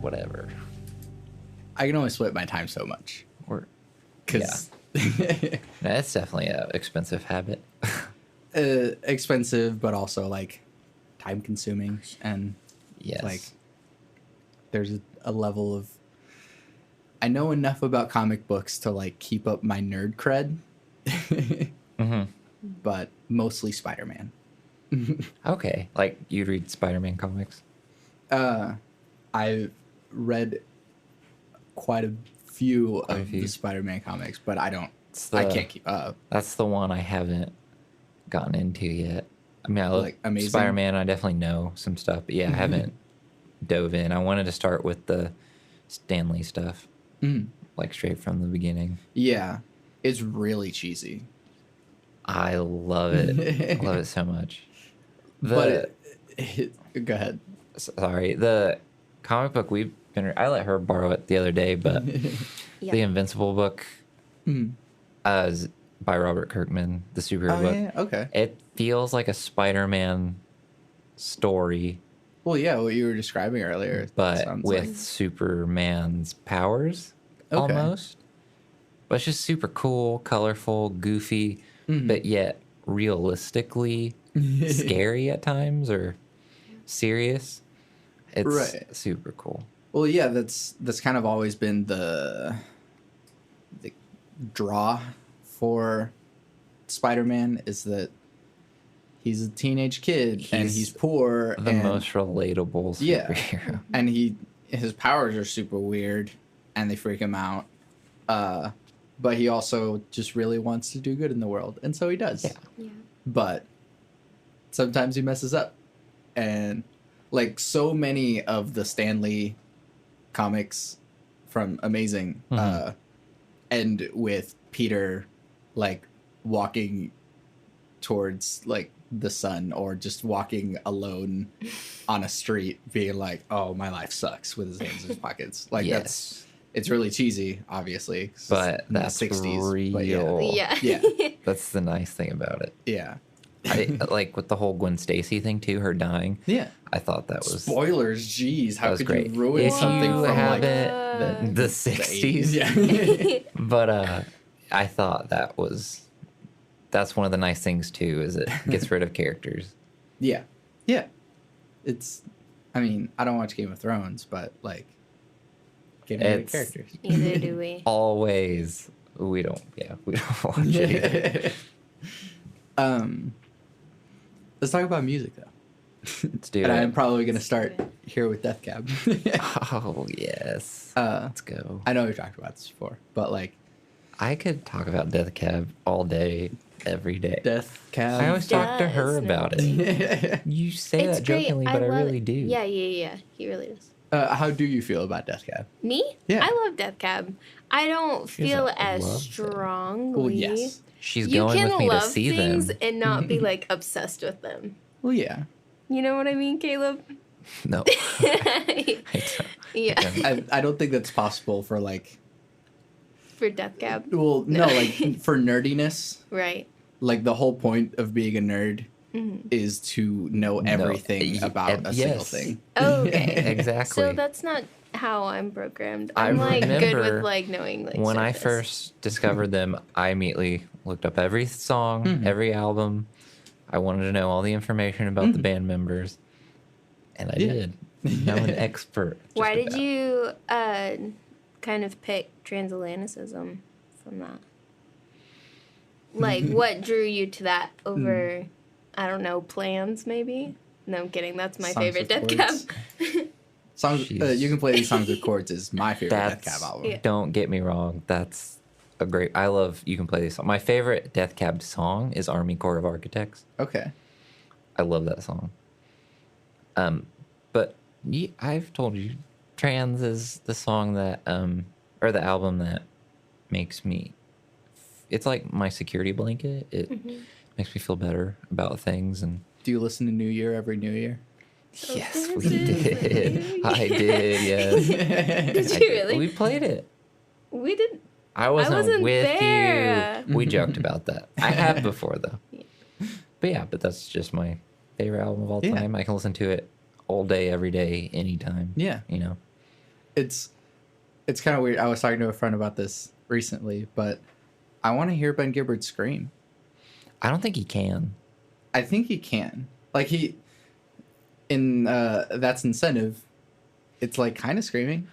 whatever. I can only split my time so much. Or Because that's definitely an expensive habit. expensive, but also like time consuming. And Yes. like there's a level of, I know enough about comic books to like keep up my nerd cred, but mostly Spider-Man. Okay. Like, you read Spider-Man comics? I've read quite a few a of few. the Spider-Man comics, but I the- can't keep up. That's the one I haven't gotten into yet. I mean, I love Like, Amazing? Spider-Man. I definitely know some stuff, but yeah, I haven't dove in. I wanted to start with the Stanley stuff, like straight from the beginning. Yeah, it's really cheesy. I love it. I love it so much. But go ahead. Sorry, the comic book I let her borrow it the other day, but the Invincible book by Robert Kirkman, the superhero book. Yeah, okay. It feels like a Spider-Man story, Well, yeah, what you were describing earlier, but sounds with like- Superman's powers Okay. almost. But it's just super cool, colorful, goofy, but yet realistically scary at times or serious. It's Right. super cool. Well, yeah, that's kind of always been the draw for Spider-Man, is that he's a teenage kid and he's poor. The and, most relatable superhero. and his powers are super weird and they freak him out. But he also just really wants to do good in the world, and so he does. Yeah. But sometimes he messes up, and like so many of the Stan Lee comics from Amazing end with Peter like walking towards like the sun, or just walking alone on a street being like, oh, my life sucks, with his hands in his pockets. Like it's really cheesy, obviously, but in the that's 60s, real. but Yeah. That's the nice thing about it. yeah. I, like with the whole Gwen Stacy thing too, her dying. Yeah. I thought that was Spoilers, jeez, how was could great. you ruin If something you from have like it, the 60s. Yeah. But I thought that's one of the nice things too, is it gets rid of characters. Yeah. It's, I mean, I don't watch Game of Thrones, but like, getting rid of It's- characters. Neither do we. Always, we don't watch it either. Let's talk about music though. Let's do And I'm it. probably gonna start here with Death Cab. Oh yes, let's go. I know we talked about this before, but like I could talk about Death Cab all day, every day. Death Cab. I always talk to her Does, about it. You say It's that great. jokingly, but I love really it. do. Yeah. He really does. How do you feel about Death Cab? Me? Yeah. I love Death Cab. I don't feel doesn't as love them. strongly. Well, yes. She's You going can with me to love see things them. and not be like obsessed with them. Well, yeah. You know what I mean, Caleb? No, Yeah. I don't think that's possible for like. For Death Cab. Well, no, like for nerdiness. Right. Like the whole point of being a nerd is to know everything about a single yes. thing. Okay. exactly. So that's not how I'm programmed. I I'm like good remember with like knowing like when I surface. first discovered them, I immediately looked up every song, every album. I wanted to know all the information about the band members, and I Yeah. did. Now I'm an expert. just Why did about. you kind of pick transatlanticism from that? Like, what drew you to that over, I don't know, Plans maybe? No, I'm kidding. That's my Songs favorite with Death chords. Cab. Songs. Jeez. You can play these songs with chords is my favorite Death That's, Cab album. Yeah. Don't get me wrong. That's a great. I love. You can play this song. My favorite Death Cab song is Army Corps of Architects. Okay. I love that song. But I've told you, Trans is the song that, or the album that makes me. It's like my security blanket. It makes me feel better about things, and Do you listen to New Year every New Year? yes, this we is did. I did. Yes. Did you really? We played it. We did. I wasn't with there. you. We joked about that. I have before though. But that's just my favorite album of all Yeah. time. I can listen to it all day, every day, anytime. Yeah. You know. it's kind of weird. I was talking to a friend about this recently, but I want to hear Ben Gibbard scream. I don't think he can. I think he can. Like in That's Incentive, it's like kind of screaming.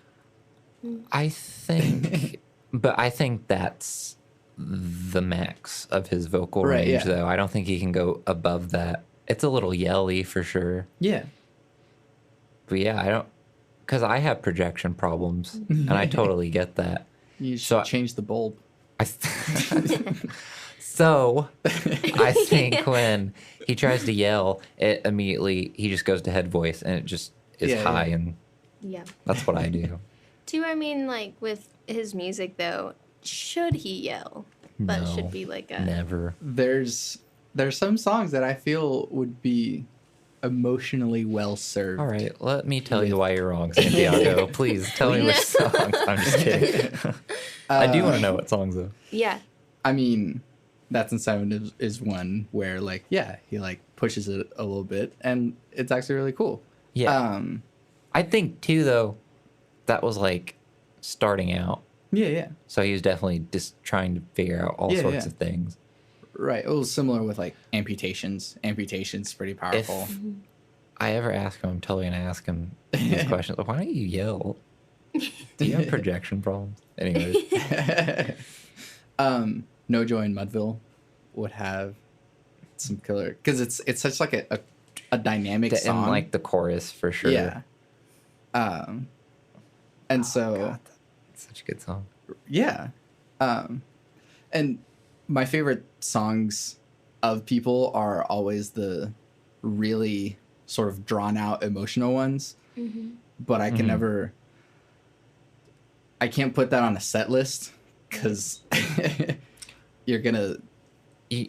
I think, but I think that's the max of his vocal Right, range, yeah. though. I don't think he can go above that. It's a little yelly for sure. Yeah. But yeah, I don't, because I have projection problems, and I totally get that. You should So- change the bulb. So I think when he tries to yell, it immediately, he just goes to head voice, and it just is Yeah, high, yeah. and Yeah. that's what I do. Too, I mean, like, with his music, though, should he yell? That No, should be like a... Never. There's some songs that I feel would be emotionally well served. All right, let me tell you why you're wrong, Santiago. Please tell me which songs. I'm just kidding. I do want to know what songs, though. Yeah. I mean, That's Incentive is one where, like, yeah, he like pushes it a little bit, and it's actually really cool. Yeah. I think, too, though, that was like starting out. Yeah. So he was definitely just trying to figure out all Yeah, sorts yeah. of things. Right. It was similar with like Amputations. Amputations pretty powerful. If I ever ask him, I'm totally going to ask him these questions. Why don't you yell? Do you have projection problems? Anyways. No Joy in Mudville would have some killer, because it's such like a dynamic song. And like the chorus for sure. Yeah. And so God, that's such a good song. yeah. And my favorite songs of People are always the really sort of drawn out emotional ones. But I can never, I can't put that on a set list because you're gonna You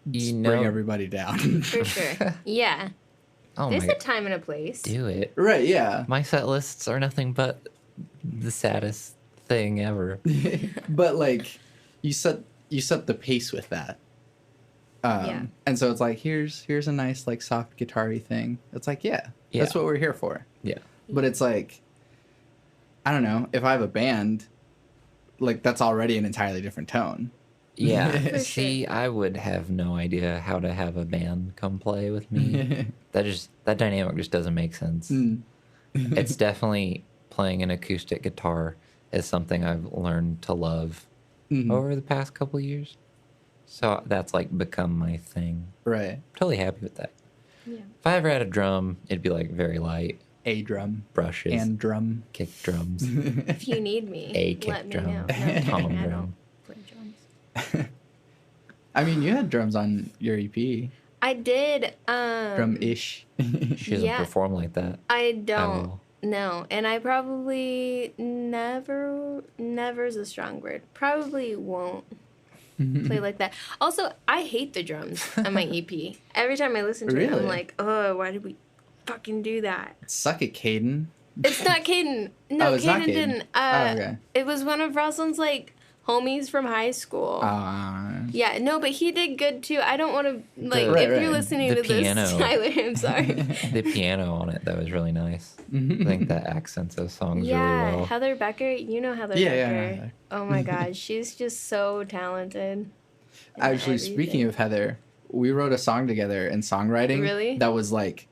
just know, bring everybody down. For sure. Yeah. oh There's my, a time and a place. do it. Right, yeah. My set lists are nothing but the saddest thing ever. But like you set the pace with that. Yeah. And so it's like here's a nice like soft guitar-y thing. It's like, yeah, that's what we're here for. Yeah. But it's like, I don't know, if I have a band, like that's already an entirely different tone. Yeah. For See, sure. I would have no idea how to have a band come play with me. that dynamic just doesn't make sense. It's definitely playing an acoustic guitar is something I've learned to love over the past couple years. So that's like become my thing. Right. Totally happy with that. Yeah. If I ever had a drum, it'd be like very light A drum brushes, and drum. kick drums, If you need me, A kick let me drum, know. No, tom I drum. don't play drums. I mean, you had drums on your EP. I did. Drum-ish. She doesn't Yeah. perform like that. I will. don't. No, and I probably never's a strong word. Probably won't play like that. Also, I hate the drums on my EP. Every time I listen to it, Really? I'm like, oh, why did we fucking do that? Suck it, Caden. It's not Caden. No, Oh, it's not Caden Caden. didn't. Oh, okay. It was one of Rosalind's like homies from high school. Yeah, no, but he did good too. I don't want to like Right, if you're right. listening The to piano. this, Tyler. I'm sorry. The piano on it, that was really nice. I think that accents those songs Yeah, really well. Heather Becker. You know Heather Yeah, Becker. yeah. Oh my God, she's just so talented. in Actually, speaking everything. of Heather, we wrote a song together in songwriting. Really? That was like,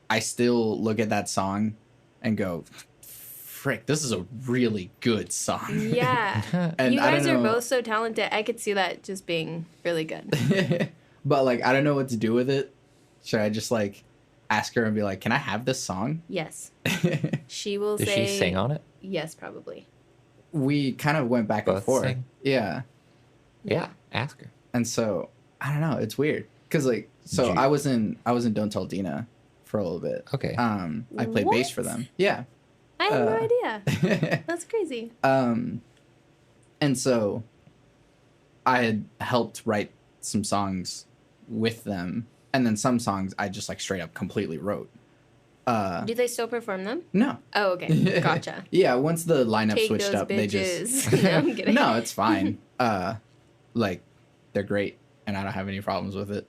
I still look at that song and go, frick, this is a really good song. Yeah, And you I guys don't are know- both so talented. I could see that just being really good. But like, I don't know what to do with it. Should I just like ask her and be like, can I have this song? Yes, she will Did say. she sing on it? Yes, probably. We kind of went back and Both forth. sing? Yeah. Yeah, ask her. And so I don't know. It's weird because like, so Did you- I was in Don't Tell Dina for a little bit. Okay. I played bass for What? them. Yeah. I had no idea. That's crazy. And so I had helped write some songs with them, and then some songs I just like straight up completely wrote. Do they still perform them? No. Oh, okay. Gotcha. Yeah, once the lineup Take switched those up, they just bitches. No, I'm kidding. No, it's fine. Like they're great, and I don't have any problems with it.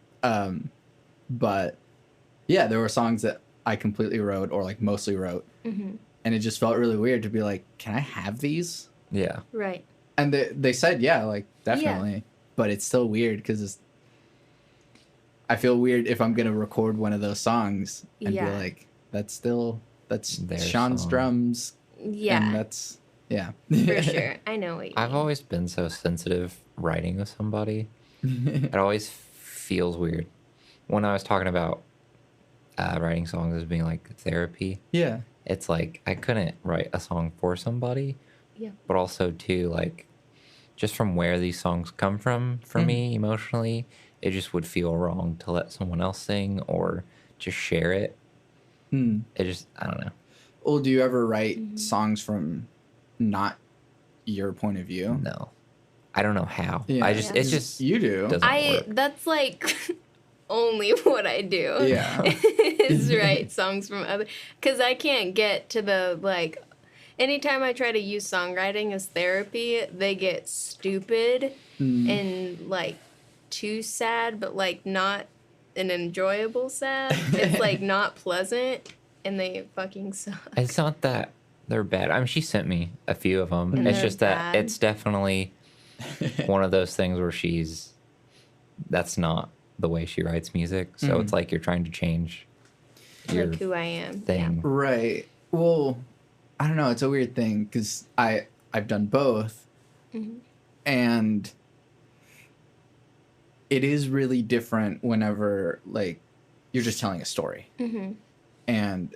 But yeah, there were songs that I completely wrote or like mostly wrote, and it just felt really weird to be like, can I have these? Yeah. Right. And they said, yeah, like definitely, but it's still weird because I feel weird if I'm gonna record one of those songs and be like, that's Their Sean's song. drums, Yeah. and that's For sure. I know what you I've mean. always been so sensitive writing with somebody. It always feels weird. When I was talking about writing songs as being like therapy, Yeah. it's like I couldn't write a song for somebody, Yeah. but also too like just from where these songs come from for me emotionally, it just would feel wrong to let someone else sing or just share it. It just, I don't know. Well, do you ever write songs from not your point of view? No, I don't know how. Yeah. It's just you do. doesn't work. That's like only what I do. Yeah. Is write songs from other, because I can't get to the like. Anytime I try to use songwriting as therapy, they get stupid and like too sad, but like not an enjoyable sad. It's like not pleasant, and they fucking suck. It's not that they're bad. I mean, she sent me a few of them. And It's they're just that bad. it's definitely one of those things where that's not the way she writes music. So it's like you're trying to change your Like who I am. thing. Right. Well, I don't know. It's a weird thing because I've done both, and it is really different whenever like you're just telling a story, and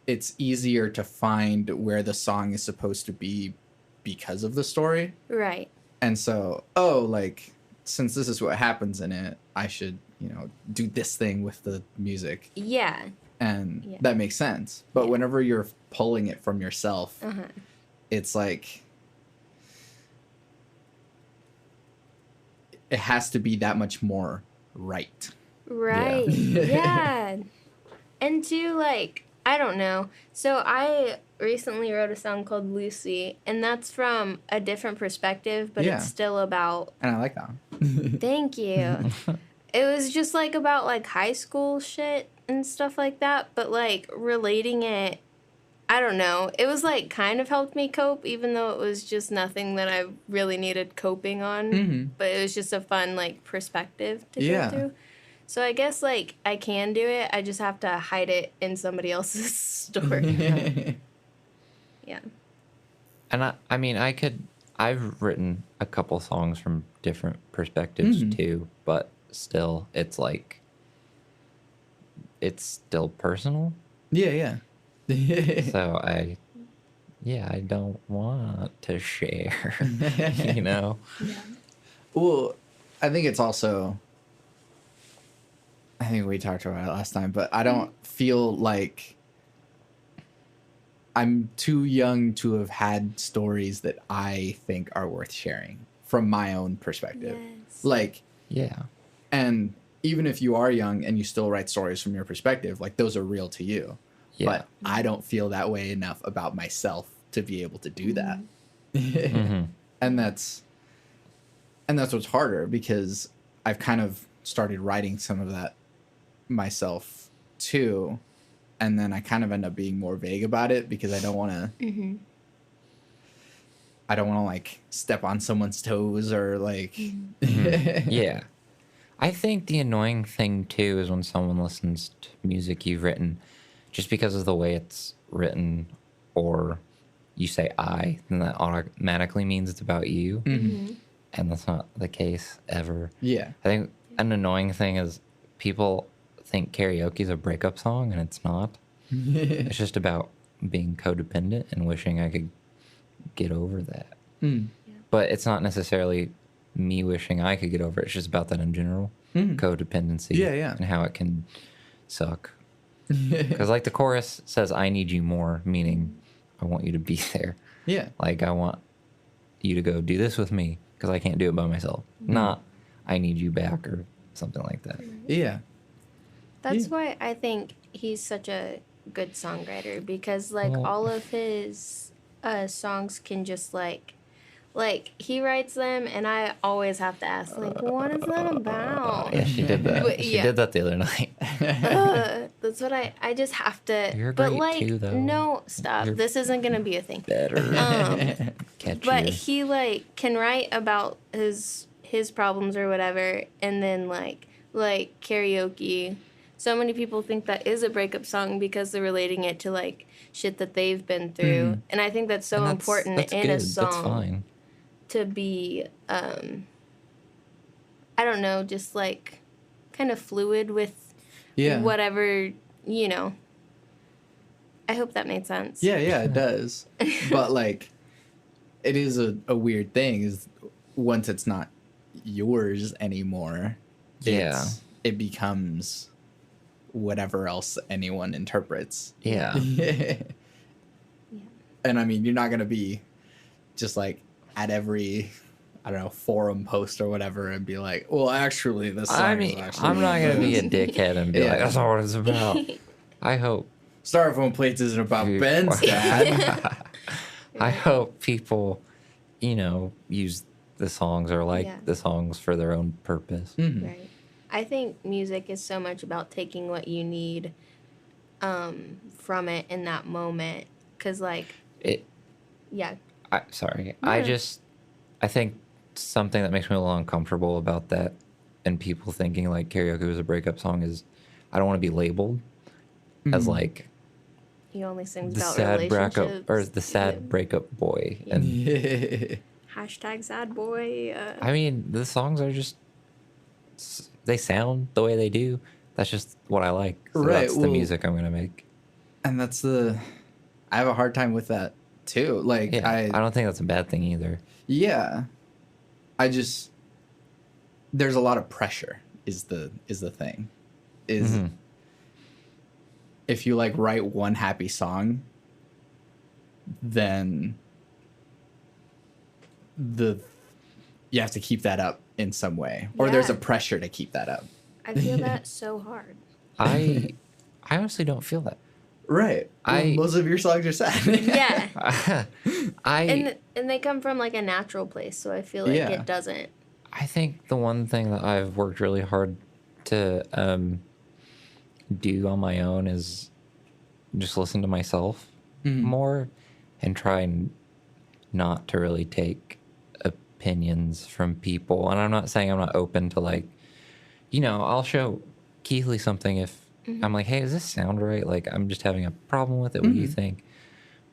it's easier to find where the song is supposed to be because of the story. Right. And so, like since this is what happens in it, I should do this thing with the music. Yeah. And that makes sense. But whenever you're pulling it from yourself, it's like it has to be that much more right. Right. Yeah. And too, like, I don't know. So I recently wrote a song called Lucy, and that's from a different perspective, but it's still about. And I like that one. Thank you. It was just like about like high school shit and stuff like that, but like relating it, I don't know. It was like kind of helped me cope, even though it was just nothing that I really needed coping on. But it was just a fun like perspective to go through. So I guess like I can do it. I just have to hide it in somebody else's story. Yeah. And I mean, I've written a couple songs from different perspectives too, but still, it's like, it's still personal. Yeah. So I don't want to share, Yeah. Well, I think it's also, I think we talked about it last time, but I don't feel like I'm too young to have had stories that I think are worth sharing from my own perspective. Yes. Like, yeah. and even if you are young and you still write stories from your perspective, like those are real to you. Yeah. But I don't feel that way enough about myself to be able to do that. And that's what's harder, because I've kind of started writing some of that myself too, and then I kind of end up being more vague about it because I don't want to like step on someone's toes or like Yeah. I think the annoying thing too is when someone listens to music you've written just because of the way it's written, or you say I, then that automatically means it's about you. And that's not the case ever. Yeah. I think an annoying thing is people think karaoke is a breakup song, and it's not. It's just about being codependent and wishing I could get over that. But it's not necessarily me wishing I could get over it. It's just about that in general. Codependency. Yeah. And how it can suck. Because like the chorus says, I need you more, meaning I want you to be there. Yeah. Like I want you to go do this with me because I can't do it by myself. Not I need you back or something like that. Yeah. That's why I think he's such a good songwriter, because like all of his songs can just like he writes them, and I always have to ask like, what is that about? Yeah, she did that. But, She did that the other night. That's what I just have to. You're but great like, too, though. no, stop. You're This isn't gonna be a thing. Better. Catchier. But he like can write about his problems or whatever, and then like karaoke. So many people think that is a breakup song because they're relating it to like shit that they've been through, and I think that's so And important that's in good. a song That's fine. to be. I don't know, just like kind of fluid with whatever, you know. I hope that made sense. Yeah, it does. But like, it is a weird thing is once it's not yours anymore, it becomes whatever else anyone interprets. Yeah. And I mean, you're not gonna be just like at every, I don't know, forum post or whatever and be like, well, actually, this song is actually... I'm not going to be a dickhead and be like, that's not what it's about. I hope... Styrofoam plates isn't about Ben's dad. I hope people, you know, use the songs or like the songs for their own purpose. Mm-hmm. Right. I think music is so much about taking what you need from it in that moment. Because, like... Sorry. I think something that makes me a little uncomfortable about that and people thinking like karaoke was a breakup song is I don't want to be labeled as like he only sings the about sad breakup relationships or the sad breakup boy. And hashtag sad boy. Mm-hmm. I mean, the songs are just they sound the way they do. That's just what I like. So that's the music I'm gonna make. And I have a hard time with that too. Like I don't think that's a bad thing either. Yeah. There's a lot of pressure is the thing. If you like write one happy song, then you have to keep that up in some way. Or there's a pressure to keep that up. I feel that so hard. I honestly don't feel that. Right. Well, most of your songs are sad. Yeah. And they come from like a natural place, so I feel like it doesn't. I think the one thing that I've worked really hard to do on my own is just listen to myself more and try not to really take opinions from people. And I'm not saying I'm not open to like, you know, I'll show Keathley something if I'm like, hey, does this sound right? Like, I'm just having a problem with it. What do you think?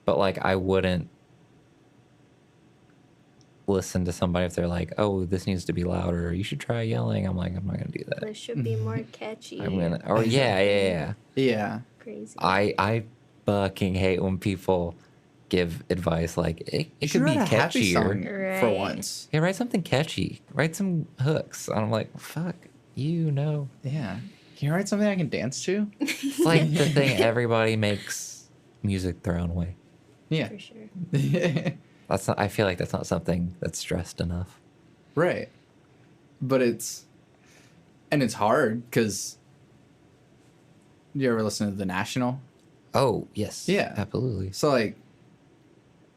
But like, I wouldn't listen to somebody if they're like, oh, this needs to be louder. You should try yelling. I'm like, I'm not gonna do that. This should be more catchy. Yeah. Crazy. I fucking hate when people give advice like it could be happy song catchier for once. Yeah, write something catchy. Write some hooks. And I'm like, fuck, you know. Yeah. Can you write something I can dance to? It's like the thing everybody makes music their own way. Yeah. For sure. I feel like that's not something that's stressed enough. Right. But it's hard because you ever listen to The National? Oh, yes. Yeah. Absolutely. So like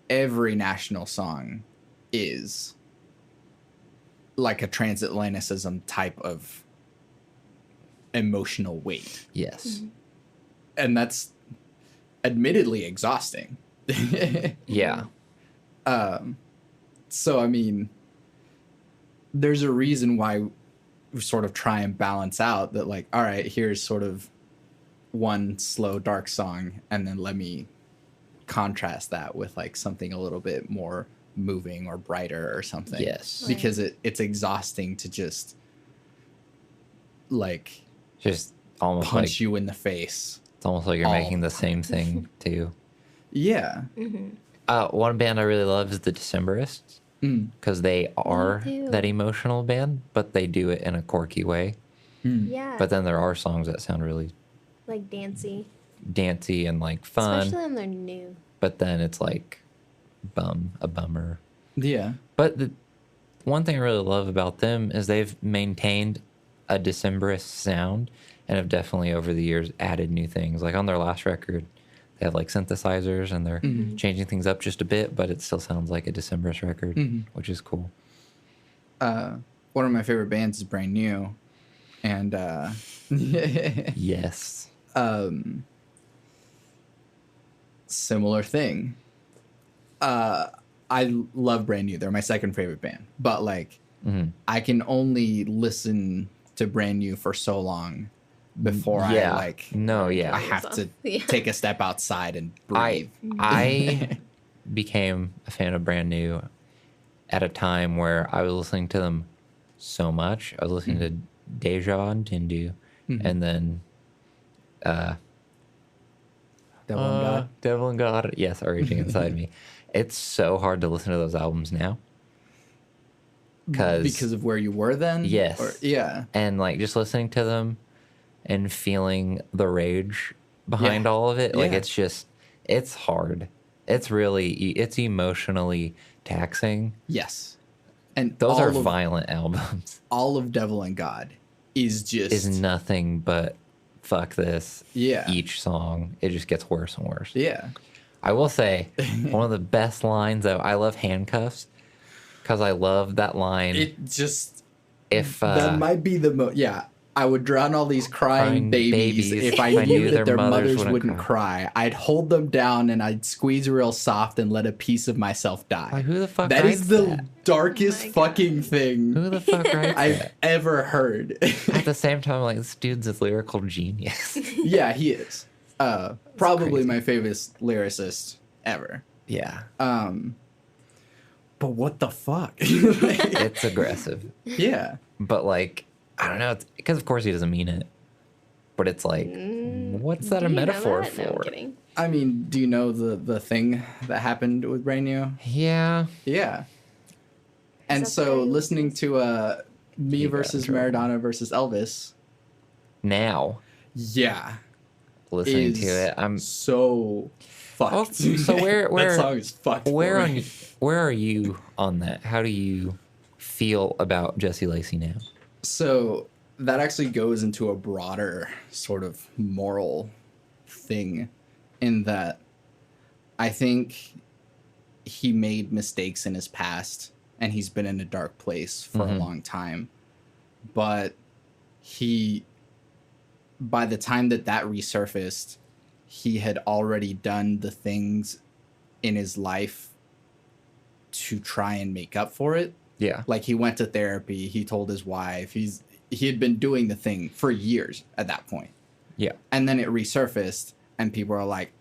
every National song is like a transatlanticism type of emotional weight. Yes. And that's admittedly exhausting. Yeah. So, I mean, there's a reason why we sort of try and balance out that, like, all right, here's sort of one slow, dark song, and then let me contrast that with, like, something a little bit more moving or brighter or something. Yes. Because it's exhausting to just, like, just almost punch like you in the face. It's almost like you're making the same thing, too. Yeah. One band I really love is the Decemberists because they are that emotional band, but they do it in a quirky way. Yeah. But then there are songs that sound really like dancey and like fun. Especially when they're new. But then it's like a bummer. Yeah. But the one thing I really love about them is they've maintained a Decemberist sound and have definitely over the years added new things. Like on their last record, they have like synthesizers and they're changing things up just a bit, but it still sounds like a Decemberist record, which is cool. One of my favorite bands is Brand New. And yes. Similar thing. I love Brand New. They're my second favorite band. But like, I can only listen to Brand New for so long before I like. No, yeah. I have to take a step outside and breathe. I became a fan of Brand New at a time where I was listening to them so much. I was listening to Deja and Tindu, and then Devil and God. Devil and God, yes, are raging inside me. It's so hard to listen to those albums now. Because of where you were then? Yes. Yeah. And like just listening to them and feeling the rage behind all of it, like it's hard. It's emotionally taxing. Yes. And those are violent albums. All of Devil and God is nothing but fuck this. Yeah. Each song, it just gets worse and worse. Yeah. I will say one of the best lines though. I love Handcuffs because I love that line. It just that might be the most. Yeah, I would drown all these crying babies if I knew that their mothers wouldn't cry. I'd hold them down and I'd squeeze real soft and let a piece of myself die. Like, who the fuck? That is the darkest fucking thing. Who the fuck writes I've ever heard. At the same time, like this dude's a lyrical genius. Yeah, he is. Probably my favorite lyricist ever. Yeah. But what the fuck? It's aggressive. Yeah. But like, I don't know, because of course he doesn't mean it. But it's like, what's that a metaphor for? No, I'm kidding. I mean, do you know the thing that happened with Brand New? Yeah. Yeah. And so listening to Me versus Maradona versus Elvis. Now. Yeah. Listening to it, I'm so fucked. Oh, so where that song is fucked. Where are you on that? How do you feel about Jesse Lacey now? So that actually goes into a broader sort of moral thing, in that I think he made mistakes in his past and he's been in a dark place for a long time, but by the time that resurfaced, he had already done the things in his life to try and make up for it. Yeah. Like he went to therapy, he told his wife, he had been doing the thing for years at that point. Yeah. And then it resurfaced and people are like,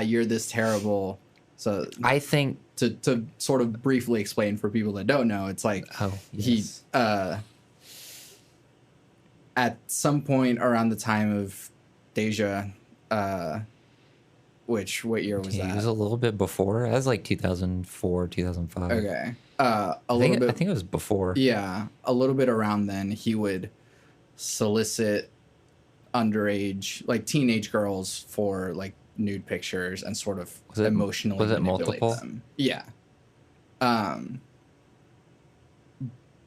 you're this terrible. So I think to sort of briefly explain for people that don't know, it's like he at some point around the time of Deja, what year was that? It was a little bit before. That was like 2004, 2005. Okay. I think it was before. Yeah, a little bit around then. He would solicit underage, like teenage girls, for like nude pictures and sort of emotionally manipulate them. Yeah.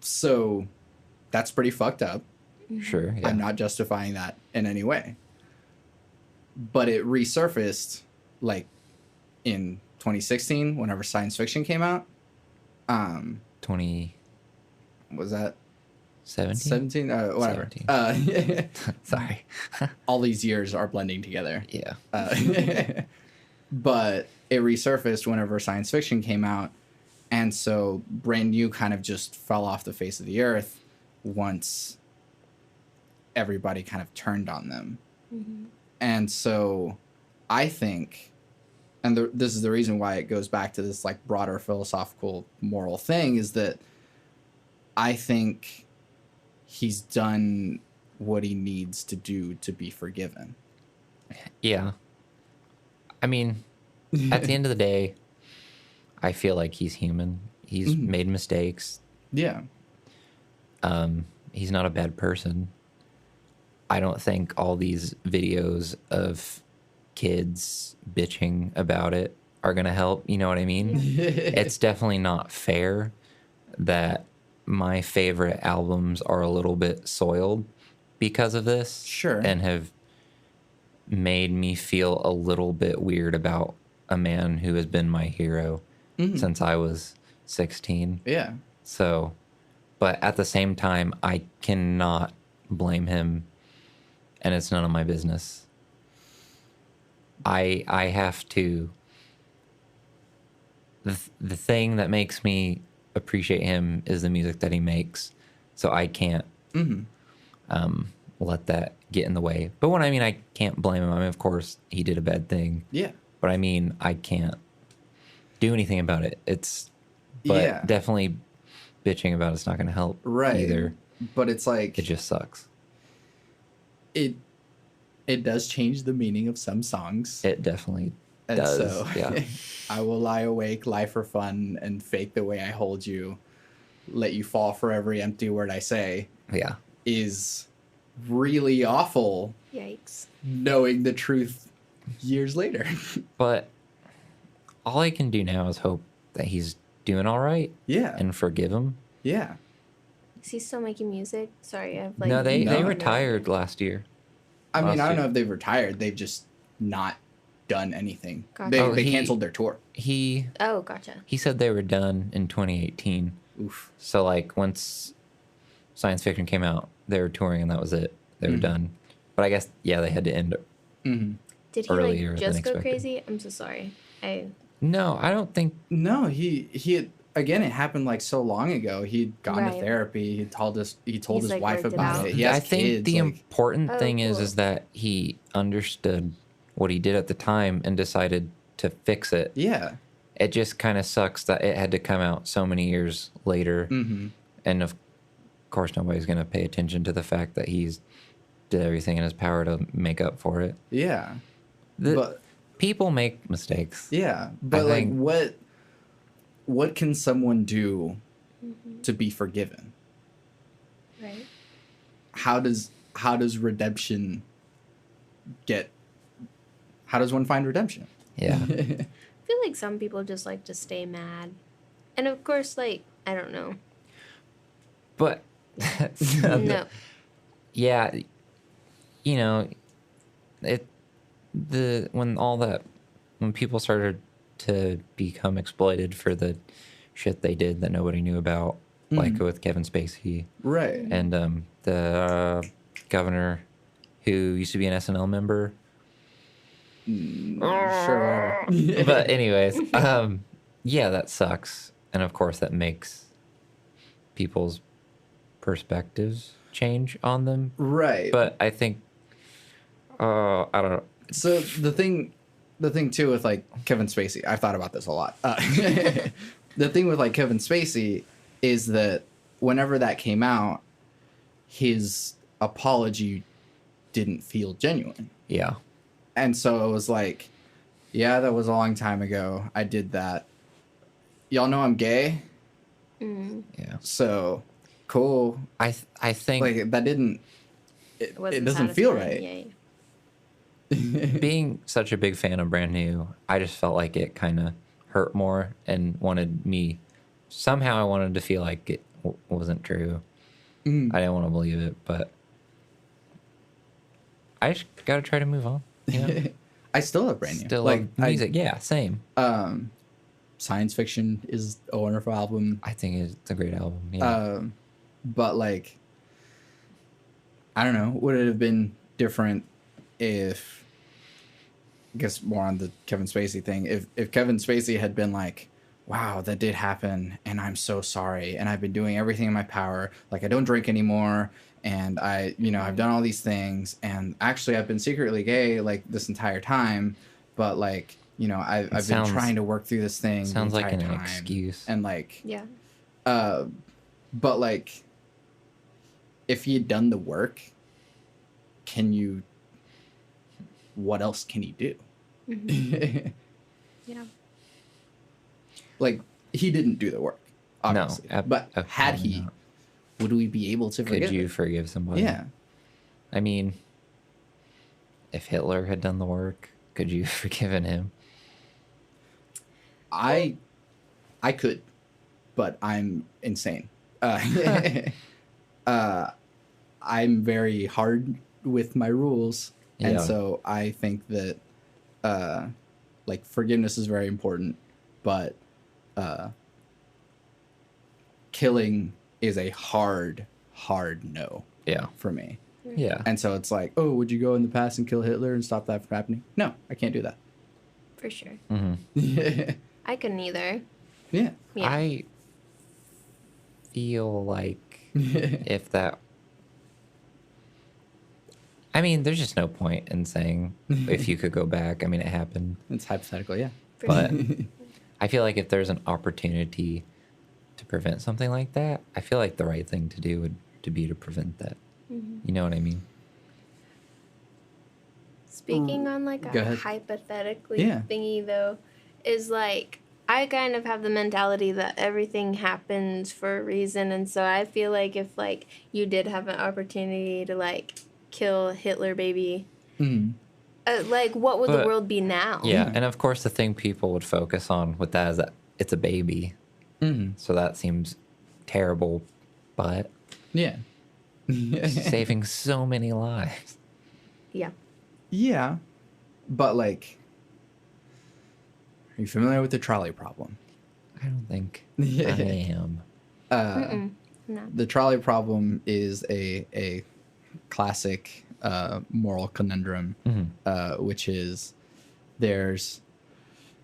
So that's pretty fucked up. Sure. Yeah. I'm not justifying that in any way. But it resurfaced like in 2016, whenever Science Fiction came out. 20 was that 17? Whatever. 17. Sorry. All these years are blending together. Yeah. But it resurfaced whenever Science Fiction came out. And so Brand New kind of just fell off the face of the earth once everybody kind of turned on them. Mm-hmm. And so I think, and this is the reason why it goes back to this like broader philosophical moral thing, is that I think he's done what he needs to do to be forgiven. Yeah. I mean, at the end of the day, I feel like he's human. He's made mistakes. Yeah. He's not a bad person. I don't think all these videos of kids bitching about it are going to help. You know what I mean? It's definitely not fair that my favorite albums are a little bit soiled because of this. Sure. And have made me feel a little bit weird about a man who has been my hero since I was 16. Yeah. So, but at the same time, I cannot blame him, and it's none of my business. I have to. The thing that makes me appreciate him is the music that he makes, so I can't let that get in the way. But when I mean I can't blame him, I mean of course he did a bad thing. Yeah. But I mean I can't do anything about it. But definitely bitching about it's not going to help either. But it's like it just sucks. It does change the meaning of some songs. It definitely and does. So, yeah. I will lie awake, lie for fun, and fake the way I hold you. Let you fall for every empty word I say. Yeah. Is really awful. Yikes. Knowing the truth years later. But all I can do now is hope that he's doing all right. Yeah. And forgive him. Yeah. Is he still making music? Sorry, I've No, they retired last year. I mean, I don't know if they've retired. They've just not done anything. Gotcha. They canceled their tour. Gotcha. He said they were done in 2018. Oof. So like once Science Fiction came out, they were touring and that was it. They were done. But I guess they had to end it. Mm-hmm. Did earlier he just than go expected. crazy? I'm so sorry. No, I don't think. No, he had, again, it happened like so long ago. He'd gone to Right. therapy. He told his like, wife worked it about out. it. He has I think kids, the like, important thing cool. is that he understood what he did at the time and decided to fix it. yeah. It just kind of sucks that it had to come out so many years later. Mm-hmm. And of course, nobody's going to pay attention to the fact that he's did everything in his power to make up for it. Yeah. But people make mistakes. Yeah, but like, think, what can someone do to be forgiven? Right. How does redemption get? How does one find redemption? Yeah. I feel like some people just like to stay mad, and of course, like I don't know. But No. yeah, you know, when people started to become exploited for the shit they did that nobody knew about, like with Kevin Spacey, Right. and the governor who used to be an SNL member. Sure. But anyways, yeah, that sucks, and of course that makes people's perspectives change on them. Right. But I think, I don't know. So the thing too with like Kevin Spacey, I've thought about this a lot. The thing with like Kevin Spacey is that whenever that came out, his apology didn't feel genuine. Yeah. And so it was like, yeah, that was a long time ago. I did that. Y'all know I'm gay. Yeah. So cool. I think Like that didn't. It wasn't doesn't feel satisfying. right. being such a big fan of Brand New, I just felt like it kind of hurt more and somehow I wanted to feel like it wasn't true. I didn't want to believe it, but I just got to try to move on. You know? I still love Brand New. Still like love music. Yeah, same. Science Fiction is a wonderful album. I think it's a great album. Yeah. But like, I don't know. Would it have been different if, I guess more on the Kevin Spacey thing, if Kevin Spacey had been like, wow, that did happen and I'm so sorry and I've been doing everything in my power, like I don't drink anymore and I've done all these things and actually I've been secretly gay like this entire time, but like, I've been trying to work through this thing. Sounds the like entire an time. excuse. And like, Yeah. but like, if he had done the work, what else can he do? Yeah. Like, he didn't do the work, obviously. No, but had he, not. would we be able to forgive Could you him? forgive somebody? Yeah. I mean, if Hitler had done the work, could you have forgiven him? I could, but I'm insane. I'm very hard with my rules, and Yeah. so I think that like forgiveness is very important, but killing is a hard no Yeah. for me. Yeah. And so it's like, oh, would you go in the past and kill Hitler and stop that from happening? No, I can't do that. For sure. Mm-hmm. I couldn't either. Yeah. Yeah. I feel like if that... I mean, there's just no point in saying if you could go back. I mean, it happened. It's hypothetical, yeah. For But sure. I feel like if there's an opportunity to prevent something like that, I feel like the right thing to do would to be to prevent that. You know what I mean? Speaking on like Go a ahead. hypothetically Yeah. thingy though, is like I kind of have the mentality that everything happens for a reason, and so I feel like if like you did have an opportunity to like kill Hitler baby, Mm. like what would the But- world be now? Yeah, and of course the thing people would focus on with that is that it's a baby. Mm. So that seems terrible, but Yeah. saving so many lives. Yeah. Yeah. But, like, are you familiar with the trolley problem? I don't think I am. No. The trolley problem is a classic moral conundrum, which is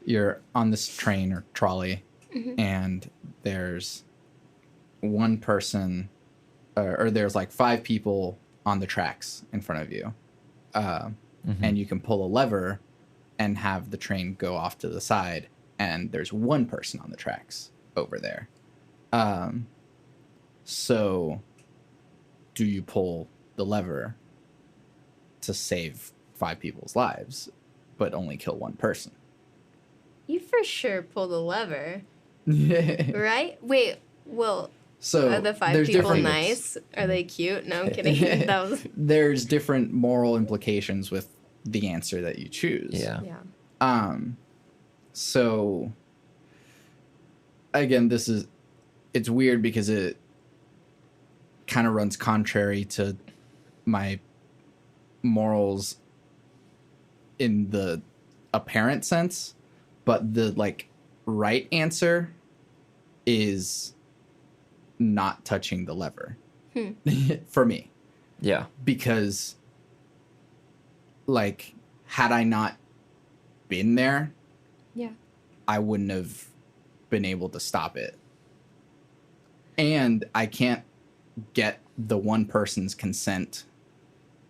you're on this train or trolley, and there's one person, or there's like 5 people on the tracks in front of you, and you can pull a lever and have the train go off to the side, and there's one person on the tracks over there. So do you pull the lever to save 5 people's lives, but only kill one person? You for sure pull the lever, right? Wait, well, So are the 5 there's people different- nice? Are they cute? No, I'm kidding. That was There's different moral implications with the answer that you choose. Yeah. yeah. So again, it's weird because it kind of runs contrary to my morals in the apparent sense, but the like right answer is not touching the lever for me, Yeah. because like had I not been there, Yeah. I wouldn't have been able to stop it. And I can't get the one person's consent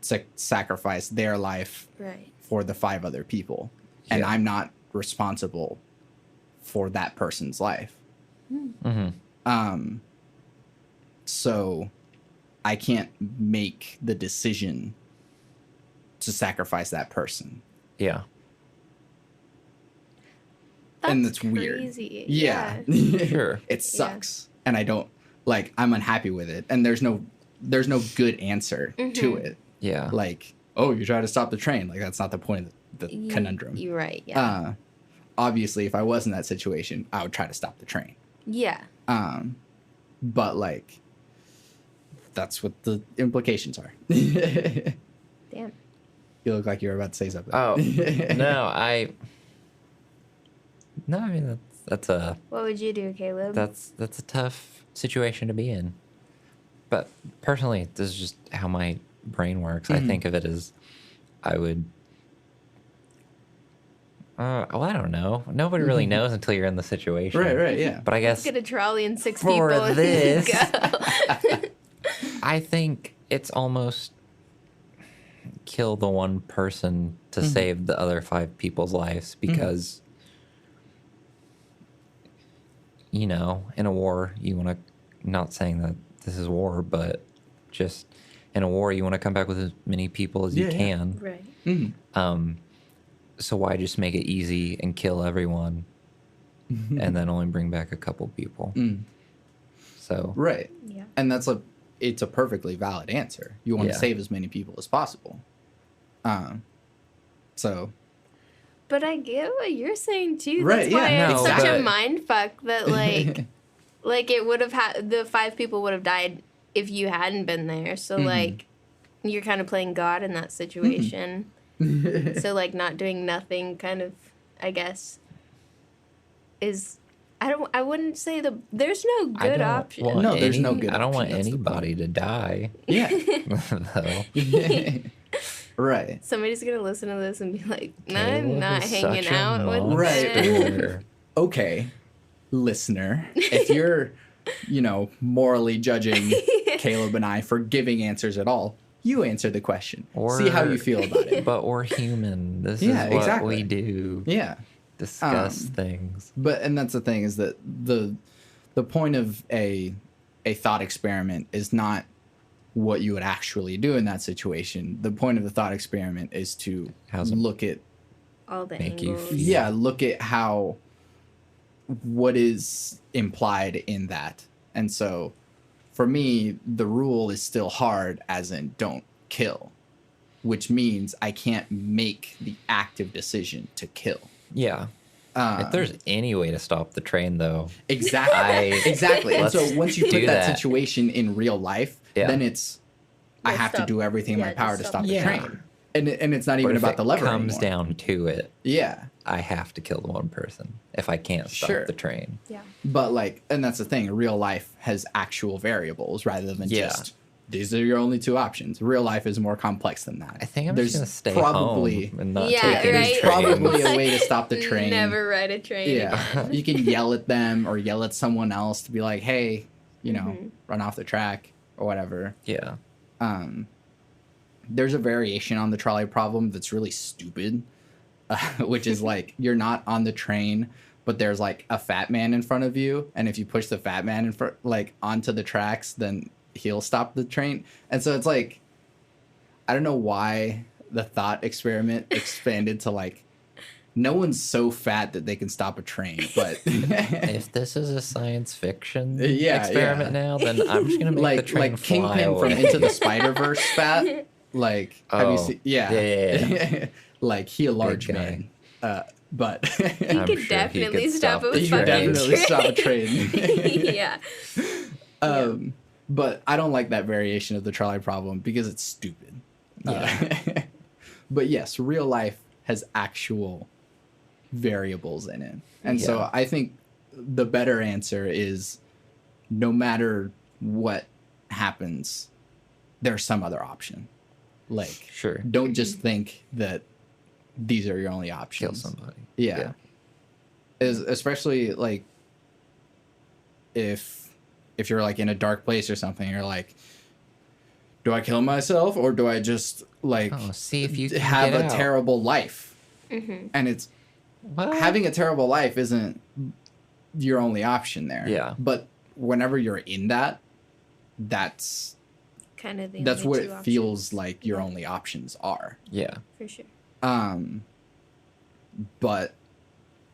to sacrifice their life Right. for the 5 other people. And Yeah. I'm not responsible for that person's life. Mm-hmm. So I can't make the decision to sacrifice that person. Yeah. And that's weird. Crazy. Yeah. Sure. It sucks. And I don't like, I'm unhappy with it. And there's no good answer to it. Yeah. Like, oh, you try to stop the train. Like, that's not the point of the conundrum. You're right. Yeah. Obviously, if I was in that situation, I would try to stop the train. yeah. But like, that's what the implications are. You Damn. look like you were about to say something. Oh no, I mean that's a What would you do, Caleb? that's a tough situation to be in. But personally, this is just how my brain works. I think of it as I would. Well, I don't know. Nobody really knows until you're in the situation. Right, yeah. But I guess Get a trolley and 6 for people. and this- go. I think it's almost kill the one person to save the other 5 people's lives because, you know, in a war, you want to, not saying that this is war, but just in a war, you want to come back with as many people as you Yeah, yeah. can. Right. So why just make it easy and kill everyone and then only bring back a couple people? So, Right. Yeah. And it's a perfectly valid answer. You want Yeah. to save as many people as possible. So But I get what you're saying too. Right, That's why yeah, it's no, such a but- mind fuck that like it would have had the 5 people would have died if you hadn't been there. So like you're kind of playing God in that situation. So like not doing nothing kind of I guess is I wouldn't say there's no I good don't option. want No, there's no any- good I don't option, want that's the anybody to die. Yeah. though. Right. Somebody's gonna listen to this and be like, I'm Caleb not is hanging such a out with Right. them. Okay, listener, if you're, morally judging Caleb and I for giving answers at all, you answer the question. See how you feel about it. But we're human. This Yeah, is what exactly. we do. Yeah. Discuss things. And that's the thing, is that the point of a thought experiment is not what you would actually do in that situation. The point of the thought experiment is to How's it look at All the make you angles. feel- look at what is implied in that. And so for me, the rule is still hard, as in don't kill, which means I can't make the active decision to kill. Yeah. If there's any way to stop the train, though, Exactly. Exactly. And so Let's once you put do that that. situation in real life, Yeah. then it's I Just have to stop- do everything in my yeah, power just to stop stop the the train. train. And it's not but even if about it the lever comes anymore. down to it, Yeah. I have to kill the one person if I can't stop Sure. the train. Yeah. But and that's the thing, real life has actual variables rather than Yeah. just these are your only two options. Real life is more complex than that. I think I'm There's just gonna stay probably home and not Yeah, take any right. there's trains. probably a way to stop the train. Never ride a train Yeah. again. You can yell at them or yell at someone else to be like, hey, Mm-hmm. run off the track or whatever. Yeah. There's a variation on the trolley problem that's really stupid, which is like you're not on the train, but there's like a fat man in front of you, and if you push the fat man in front, like onto the tracks, then he'll stop the train. And so it's like, I don't know why the thought experiment expanded to like, no one's so fat that they can stop a train, but If this is a science fiction Yeah, experiment yeah. now, then I'm just gonna make the train like fly Kingpin from away. Into the Spider-Verse fat. Like, have you Oh, seen? Yeah. yeah. Like, he a large guy. man. But He I'm could sure he definitely could stop stop a the you fucking can train. definitely train. stop a train. Yeah. But I don't like that variation of the trolley problem because it's stupid. But yes, real life has actual variables in it. And so Yeah. I think the better answer is no matter what happens, there's some other option. Like, Sure. don't just think that these are your only Kill options. somebody. Yeah. Especially like if you're like in a dark place or something, you're like, do I kill myself or do I just like Oh, see if you can have get a out. terrible life? And it's What? having a terrible life isn't your only option there. Yeah. But whenever you're in that, that's Kind of the what only it two options. feels like your only options are. Yeah. For sure. But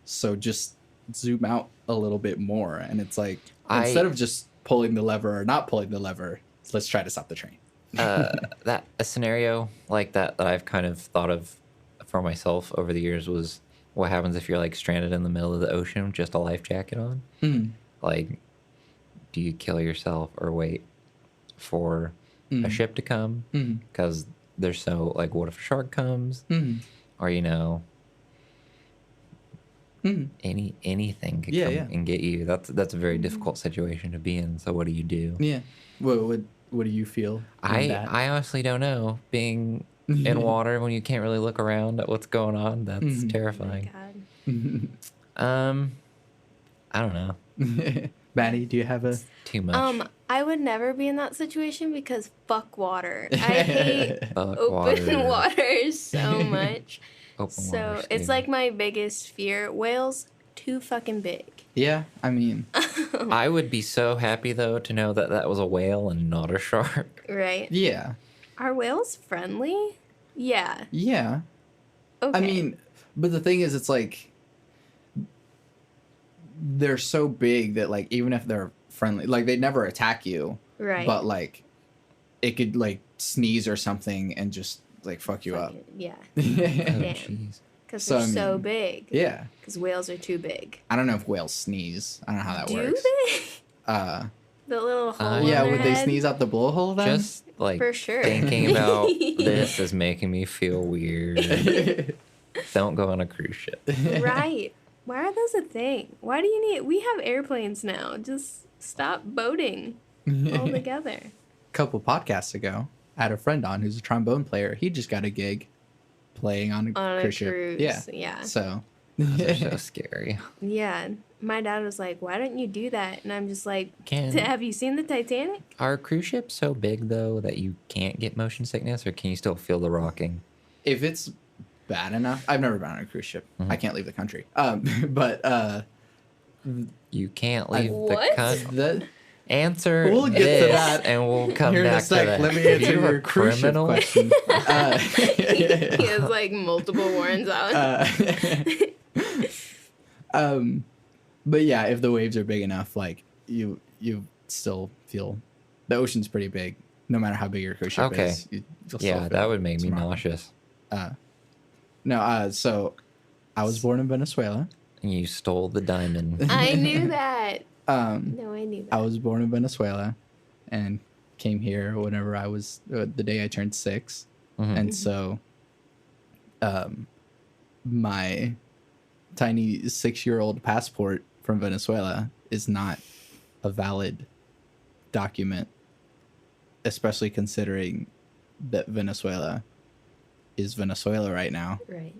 so just zoom out a little bit more, and it's like I- instead of just pulling the lever or not pulling the lever, let's try to stop the train. That a scenario like that I've kind of thought of for myself over the years was what happens if you're like stranded in the middle of the ocean with just a life jacket on. Like, do you kill yourself or wait for a ship to come? Because there's so like, what if a shark comes? Or anything could Yeah, come yeah. and get you. That's a very difficult situation to be in. So what do you do? Yeah. What do you feel? in that? I honestly don't know. Being in water when you can't really look around at what's going on, that's Oh my terrifying. God. I don't know. Maddie, do you have a? Too much. I would never be in that situation because fuck water. I hate Fuck open water. water so much. Open So water's it's scary. like my biggest fear. Whales, too fucking big. Yeah, I mean, I would be so happy though to know that that was a whale and not a shark. Right? yeah, Are whales friendly? Yeah. yeah. Okay. I mean, but the thing is, it's like they're so big that like even if they're friendly, like they'd never attack you. right. But like, it could like sneeze or something and just like fuck you up. Fucking- Yeah. Oh, Damn. jeez. Because So, they're I so mean, big. Yeah, Because whales are too big. I don't know if whales sneeze. I don't know how that Do works. they? Uh, The little hole. in yeah, their would they head? sneeze out the blowhole then? Just like For sure. thinking about this is making me feel weird. Don't go on a cruise ship. Right. Why are those a thing? Why do you need? We have airplanes now. Just stop boating altogether. Couple podcasts ago, I had a friend on who's a trombone player. He just got a gig playing on a cruise ship. Yeah. So Those are so scary. Yeah. My dad was like, "Why don't you do that?" And I'm just like, Can- "Have you seen the Titanic?" Are cruise ships so big though that you can't get motion sickness, or can you still feel the rocking? if it's bad enough, I've never been on a cruise ship. I can't leave the country. But You can't leave the What? country. the Answer We'll get this, to that and we'll come here in a back to sec. that. Let me answer You're your a cruise ship criminal. question. He has like multiple warrants out. But yeah, if the waves are big enough, like you still feel the ocean's pretty big. No matter how big your cruise ship Okay. is, you'll still Yeah, feel that would make me some rock. nauseous. No, so I was born in Venezuela. And you stole the diamond. I knew that. No, I knew that. I was born in Venezuela and came here whenever I was the day I turned 6. And so my tiny 6-year-old passport from Venezuela is not a valid document, especially considering that Venezuela is Venezuela right now. Right.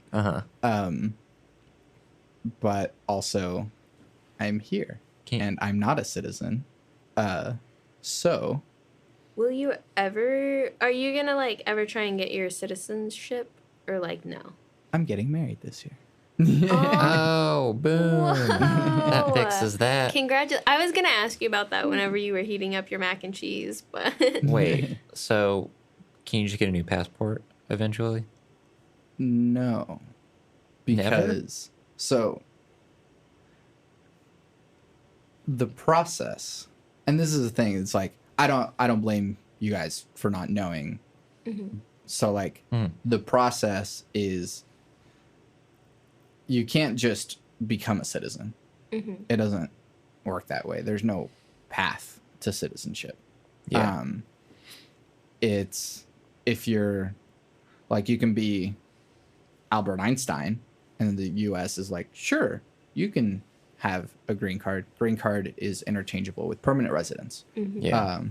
But also I'm here and I'm not a citizen. So Will you ever? Are you gonna like ever try and get your citizenship, or like no? I'm getting married this year. Oh, boom. That fixes that. I was gonna ask you about that whenever you were heating up your mac and cheese, but Wait, so can you just get a new passport eventually? No. Never? Because so the process, and this is the thing, it's like I don't blame you guys for not knowing. So like the process is you can't just become a citizen. It doesn't work that way. There's no path to citizenship. Yeah. It's if you're like, you can be Albert Einstein and the US is like, sure, you can have a green card. Green card is interchangeable with permanent residence. Yeah.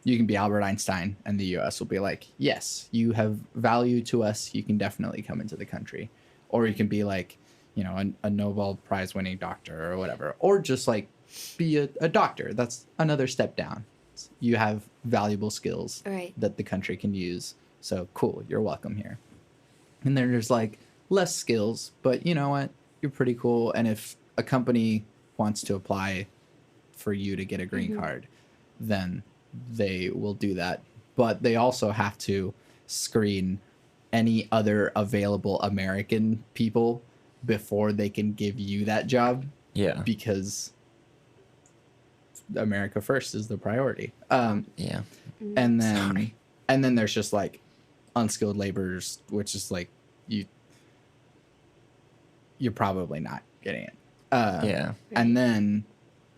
You can be Albert Einstein and the US will be like, yes, you have value to us. You can definitely come into the country. Or you can be like, you know, a Nobel Prize winning doctor or whatever. Or just like be a doctor. That's another step down. You have valuable skills Right. that the country can use. So cool, you're welcome here. And then there's like less skills, but you know what? You're pretty cool. And if a company wants to apply for you to get a green card, then they will do that. But they also have to screen any other available American people before they can give you that job, Yeah. because America first is the priority. Yeah. And then Sorry. and then there's just like unskilled laborers, which is like you're probably not getting it. Yeah. And then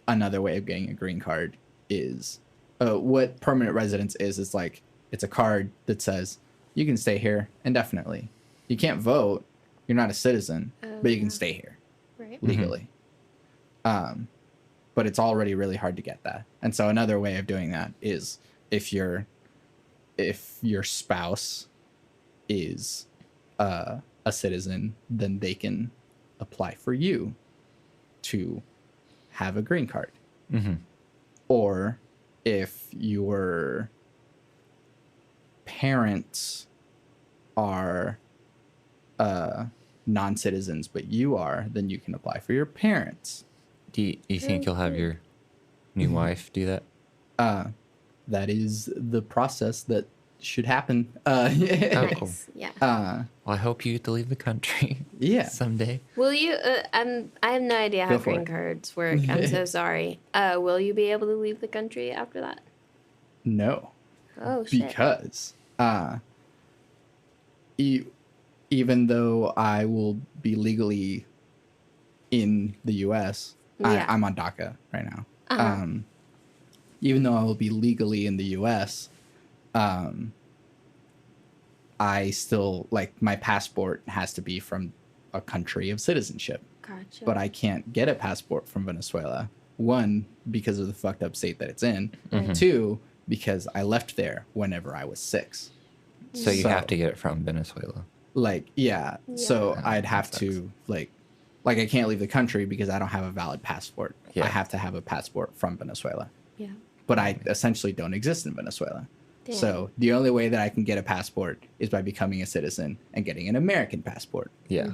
another way of getting a green card is what permanent residence is like it's a card that says you can stay here indefinitely. You can't vote, you're not a citizen, but you can stay here Right. legally. But it's already really hard to get that. And so another way of doing that is if your spouse is a citizen, then they can apply for you to have a green card. Or if your parents are non-citizens but you are, then you can apply for your parents. Do you think you'll have your new wife do that? That is the process that should happen. Oh, cool. Nice. Yeah. Well, I hope you get to leave the country Yeah. someday. Will you? I have no idea how Go for green it. cards work. I'm so sorry. Will you be able to leave the country after that? No. Oh shit. Because even though I will be legally in the U.S., Yeah. I'm on DACA right now. Even though I will be legally in the U.S., I still, like, my passport has to be from a country of citizenship. Gotcha. but I can't get a passport from Venezuela. One, because of the fucked up state that it's in. Mhm. Two, because I left there whenever I was 6. So you have to get it from Venezuela. Like, yeah. So Yeah, I'd that have sucks. to, like I can't leave the country because I don't have a valid passport. Yeah. I have to have a passport from Venezuela. Yeah. But I essentially don't exist in Venezuela. Damn. So the only way that I can get a passport is by becoming a citizen and getting an American passport. Yeah.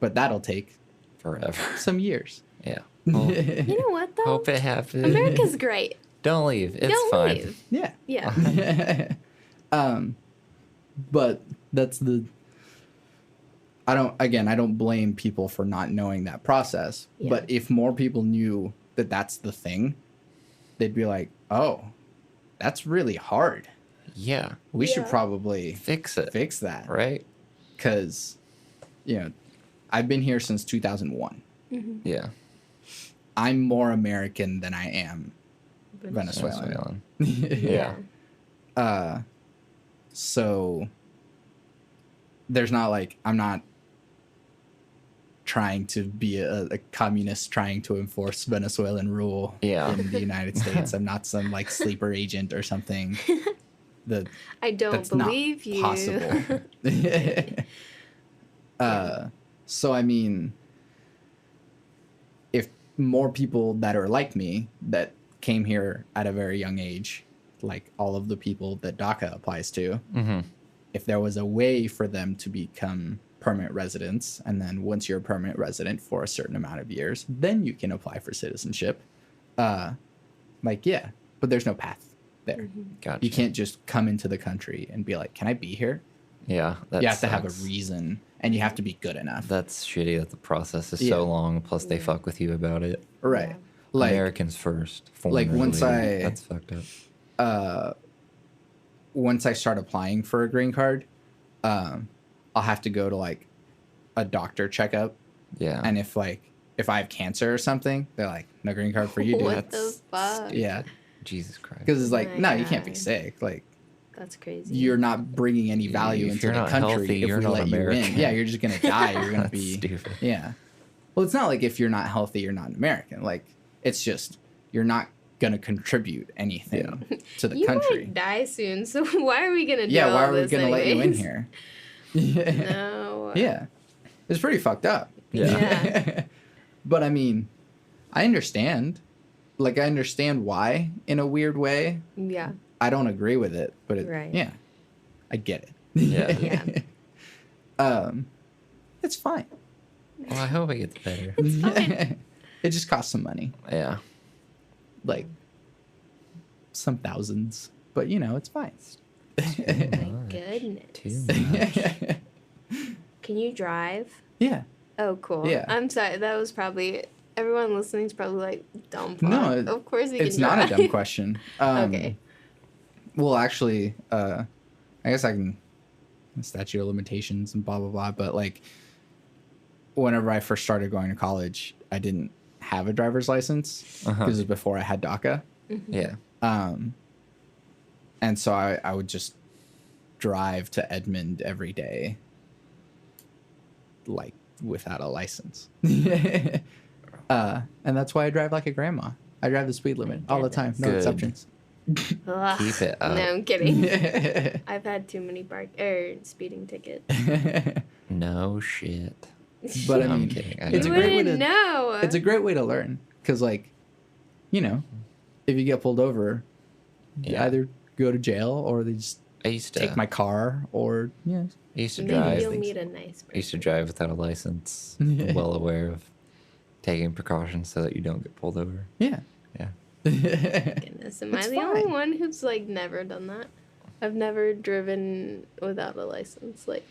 But that'll take Forever. some years. Yeah. Well, You know what though? hope it happens. America's great. Don't leave. It's Don't fine. leave. Yeah. Yeah. But that's the I don't blame people for not knowing that process. Yeah. But if more people knew that that's the thing, they'd be like, "Oh, that's really hard. Yeah. We should Yeah. probably Fix it. fix that." Right? Cuz I've been here since 2001. Yeah. I'm more American than I am Venezuelan. Yeah. So there's not like I'm not trying to be a communist trying to enforce Venezuelan rule Yeah. in the United States. I'm not some like sleeper agent or something. I don't That's believe not you. possible. So I mean, if more people that are like me that came here at a very young age, like all of the people that DACA applies to, if there was a way for them to become permanent residents, and then once you're a permanent resident for a certain amount of years, then you can apply for citizenship. But there's no path there. Gotcha. You can't just come into the country and be like, "Can I be here?" Yeah. That You have to have a sucks. reason, and you have to be good enough. That's shitty that the process is Yeah. so long. Plus, they fuck with you about it. Right. Yeah. Like, Americans first. like, foreigners once later. I- That's fucked up. once I start applying for a green card, I'll have to go to like a doctor checkup. Yeah. And if I have cancer or something, they're like, "No green card for you, dude." What the fuck? Yeah. Jesus Christ. Because it's like, My no, you can't be God. sick. Like, That's crazy. you're not bringing any value If into you're the not country healthy, if you're we not let you in. American. Yeah, you're just gonna die. You're gonna That's be stupid. Yeah. Well, it's not like if you're not healthy, you're not an American. Like, it's just you're not gonna contribute anything to the you country. might die soon, so why are we gonna do Yeah, all why are we this gonna let you in anyways? here? No. Yeah, it's pretty fucked up. Yeah. But I mean, I understand. Like, I understand why in a weird way. Yeah. I don't agree with it, but Right. yeah, I get it. Yeah. Yeah. It's fine. Well, I hope it gets better. It's fine. It just costs some money, Yeah. like some thousands, but it's fine. My goodness. Too much. Can you drive? Yeah. Oh, cool. Yeah. I'm sorry. That was probably everyone listening is probably like dumb. No, fuck. Of course he It's can not drive. a dumb question. Okay. Well, actually, I guess I can statute of limitations and blah blah blah. But like, whenever I first started going to college, I didn't have a driver's license because it was before I had DACA. Yeah. And so I would just drive to Edmond every day, like without a license. And that's why I drive like a grandma. I drive the speed limit all the time, no Good. exceptions. Ugh. Keep it up. No, I'm kidding. Yeah. I've had too many speeding tickets. No shit. But I I'm mean, kidding. I it's a You know. great way wouldn't to know. it's a great way to learn because, like, if you get pulled over, you Yeah. either go to jail or they just I used to take my car or I used to Maybe drive. you'll meet a nice I used to person. drive without a license. Well aware of taking precautions so that you don't get pulled over. yeah. Yeah. Goodness, am It's I the only fine. one who's like never done that? I've never driven without a license. Like,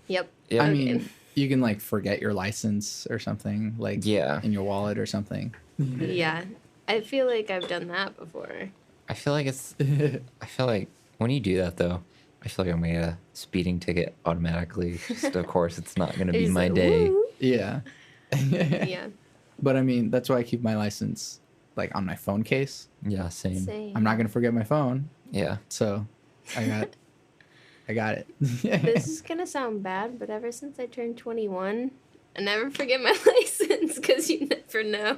yep. Yeah. I Okay. mean, you can like forget your license or something, like Yeah. in your wallet or something. Yeah, I feel like I've done that before. I feel like when you do that though, I feel like I'm gonna get a speeding ticket automatically. Just of course it's not gonna be It's my like, day. woo. Yeah. Yeah, But I mean, that's why I keep my license like on my phone case. Yeah, same. same. I'm not gonna forget my phone, Yeah. so I got it. This is gonna sound bad, but ever since I turned 21, I never forget my license because you never know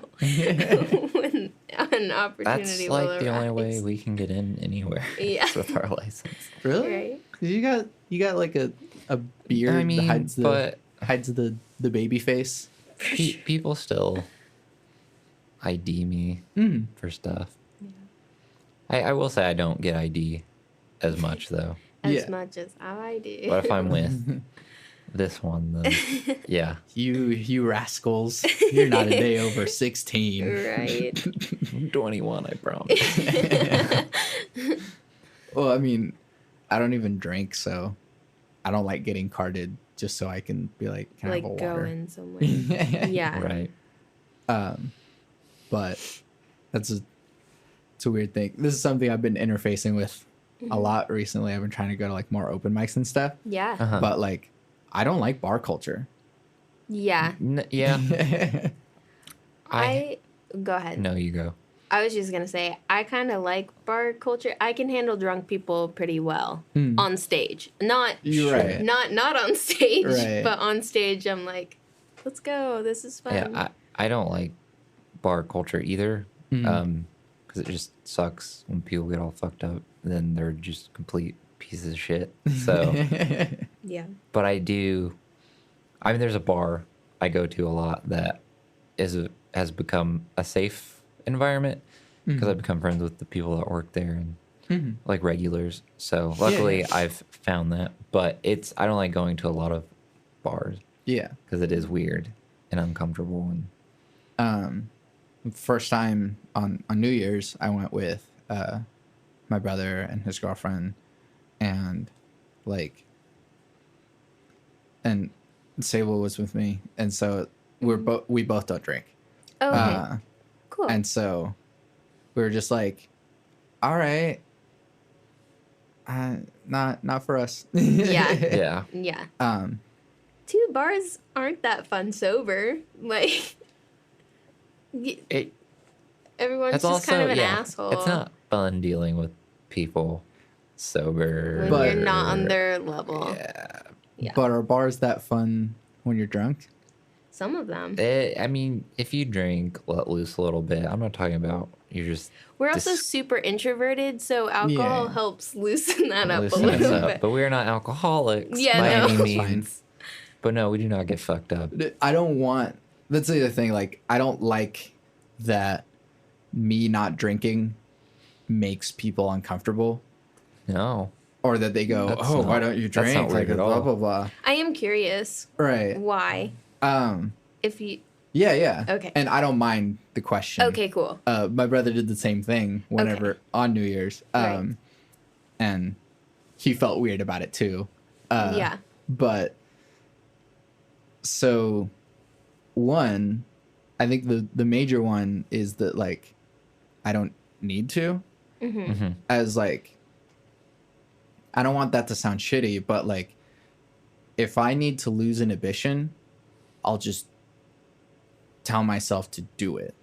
when an opportunity That's will like arise. the only way we can get in anywhere. Yeah. is with our license. Really? Right? You got like a beard I mean, that but hides the baby face. people still ID me for stuff. I will say I don't get ID as much though. As Yeah. much as I do. But if I'm with this one, then yeah, You rascals. You're not a day over 16. Right. I'm 21. I promise. Well, I mean, I don't even drink, so I don't like getting carded just so I can be like, can I Like have a go water? in somewhere. Yeah. Right. But it's a weird thing. This is something I've been interfacing with a lot recently. I've been trying to go to like more open mics and stuff. Yeah. Uh-huh. But like, I don't like bar culture. Yeah. Yeah. I go ahead. No, you go. I was just gonna say I kind of like bar culture. I can handle drunk people pretty well on stage. Not You're right. not on stage, Right. but on stage I'm like, let's go. This is fun. Yeah, I don't like bar culture either. Because it just sucks when people get all fucked up. Then they're just complete pieces of shit. So, Yeah. but I do. I mean, there's a bar I go to a lot that has become a safe environment because I've become friends with the people that work there and like regulars. So luckily, I've found that. But I don't like going to a lot of bars Yeah. because it is weird and uncomfortable. And First time on New Year's, I went with my brother and his girlfriend, and Sable was with me, and so we both don't drink. Oh, okay. Cool. And so we were just like, all right, not for us. Yeah. yeah, Yeah. Two bars aren't that fun sober. Like, everyone's it's just also kind of an asshole. It's not fun dealing with people sober. when But- you're not on their level. Yeah. But are bars that fun when you're drunk? Some of them. I mean, if you drink, let loose a little bit. I'm not talking about you're just We're also dis- super introverted, so alcohol Yeah. helps loosen that up loosen a us little up. bit. But we're not alcoholics Yeah, by no. any That's fine. means. But no, we do not get fucked up. I don't want. That's the other thing. Like, I don't like that me not drinking makes people uncomfortable, No. or that they go, That's "Oh, not- why don't you that's drink?" not weird Like, at blah all. blah blah. I am curious Right. why. If you Yeah. Okay. And I don't mind the question. okay, cool. My brother did the same thing whenever on New Year's. Right. And he felt weird about it too. Yeah. But so one, I think the major one is that like I don't need to. As like I don't want that to sound shitty, but like if I need to lose inhibition, I'll just tell myself to do it.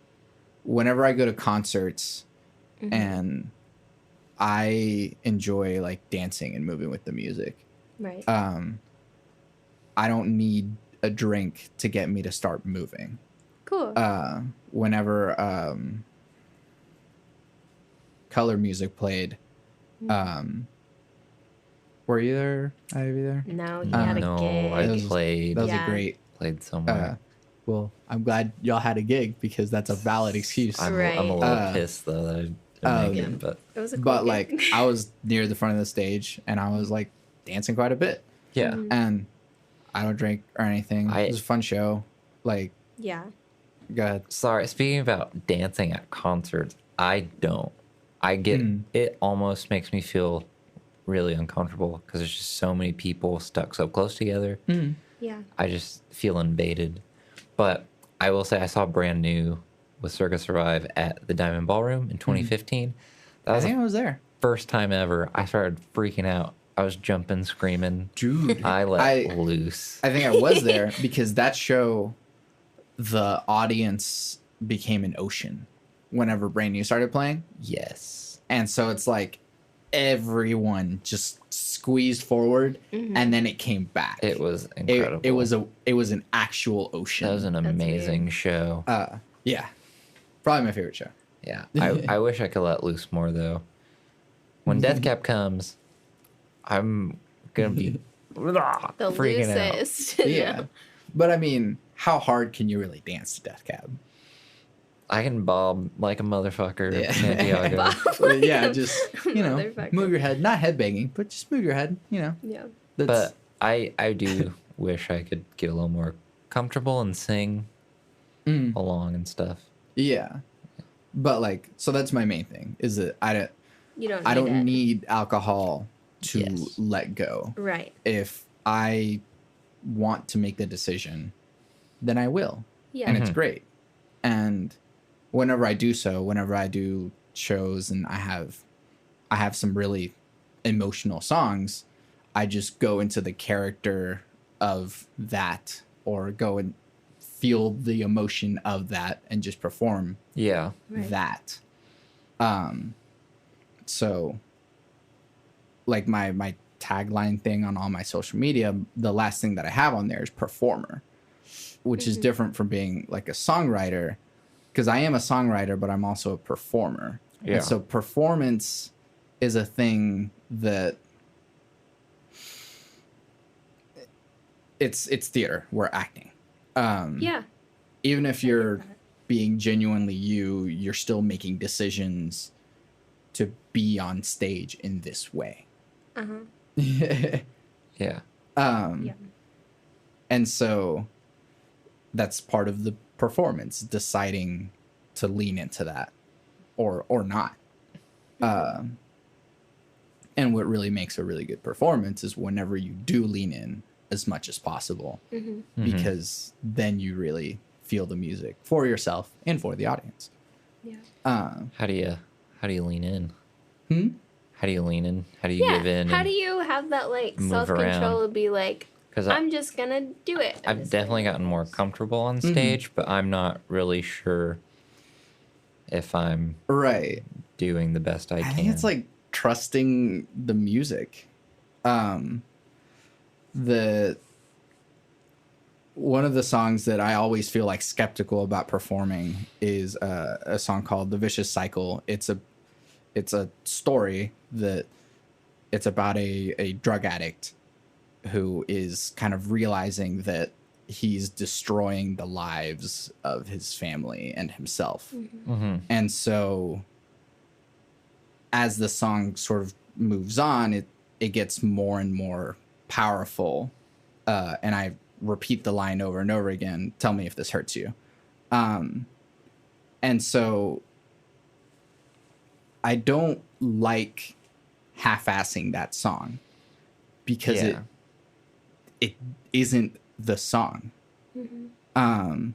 Whenever I go to concerts and I enjoy like dancing and moving with the music, Right. I don't need a drink to get me to start moving. cool. Whenever color music played, were you there? Ivy there? no, you had a no, gig. I That was- played That was Yeah. a great. played somewhere. Well, I'm glad y'all had a gig because that's a valid excuse. I'm Right. a little pissed though that I didn't make it, but It was a cool But gig. like I was near the front of the stage and I was like dancing quite a bit, yeah. and I don't drink or anything. It was a fun show. Like, yeah. go ahead. Sorry, speaking about dancing at concerts, I don't. I get it almost makes me feel really uncomfortable because there's just so many people stuck so close together. Yeah. I just feel invaded. But I will say I saw Brand New with Circus Survive at the Diamond Ballroom in 2015. That I was think the I was there. first time ever. I started freaking out. I was jumping, screaming. Dude. I let loose. I think I was there because that show, the audience became an ocean whenever Brand New started playing. Yes. And so it's like everyone just squeezed forward, and then it came back. It was incredible. It was an actual ocean. That was an amazing weird. show. Yeah, probably my favorite show. Yeah, I wish I could let loose more though. When Death Cab comes, I'm gonna be The freaking out. loosest. Yeah, but I mean, how hard can you really dance to Death Cab? I can bob like a motherfucker, Yeah. Santiago. Well, yeah, just Motherfucker. move your head, not head banging, but just move your head. Yeah. But I do wish I could get a little more comfortable and sing along and stuff. Yeah, but like, so that's my main thing is that I don't it. need alcohol to Yes. let go. Right. If I want to make the decision, then I will. Yeah. And it's great. And whenever I do so, whenever I do shows and I have some really emotional songs, I just go into the character of that or go and feel the emotion of that and just perform Yeah. Right. that. So like my tagline thing on all my social media, the last thing that I have on there is performer, which is different from being like a songwriter, because I am a songwriter, but I'm also a performer. Yeah. And so performance is a thing that it's theater. We're acting. Yeah. Even if you're being genuinely you're still making decisions to be on stage in this way. Yeah. Yeah. And so that's part of the performance, deciding to lean into that or not. And what really makes a really good performance is whenever you do lean in as much as possible, because then you really feel the music for yourself and for the audience. Yeah. How do you lean in? How do you lean in? How do you Yeah. give in? How and do you have that like move self control around? to be like, 'Cause I'm just gonna do it. I've definitely gotten more comfortable on stage, but I'm not really sure if I'm Right. doing the best I I can. think it's like trusting the music. The one of the songs that I always feel like skeptical about performing is a song called "The Vicious Cycle." It's a story that it's about a drug addict who is kind of realizing that he's destroying the lives of his family and himself. And so as the song sort of moves on, it gets more and more powerful. And I repeat the line over and over again, tell me if this hurts you. And so I don't like half-assing that song because it isn't the song. And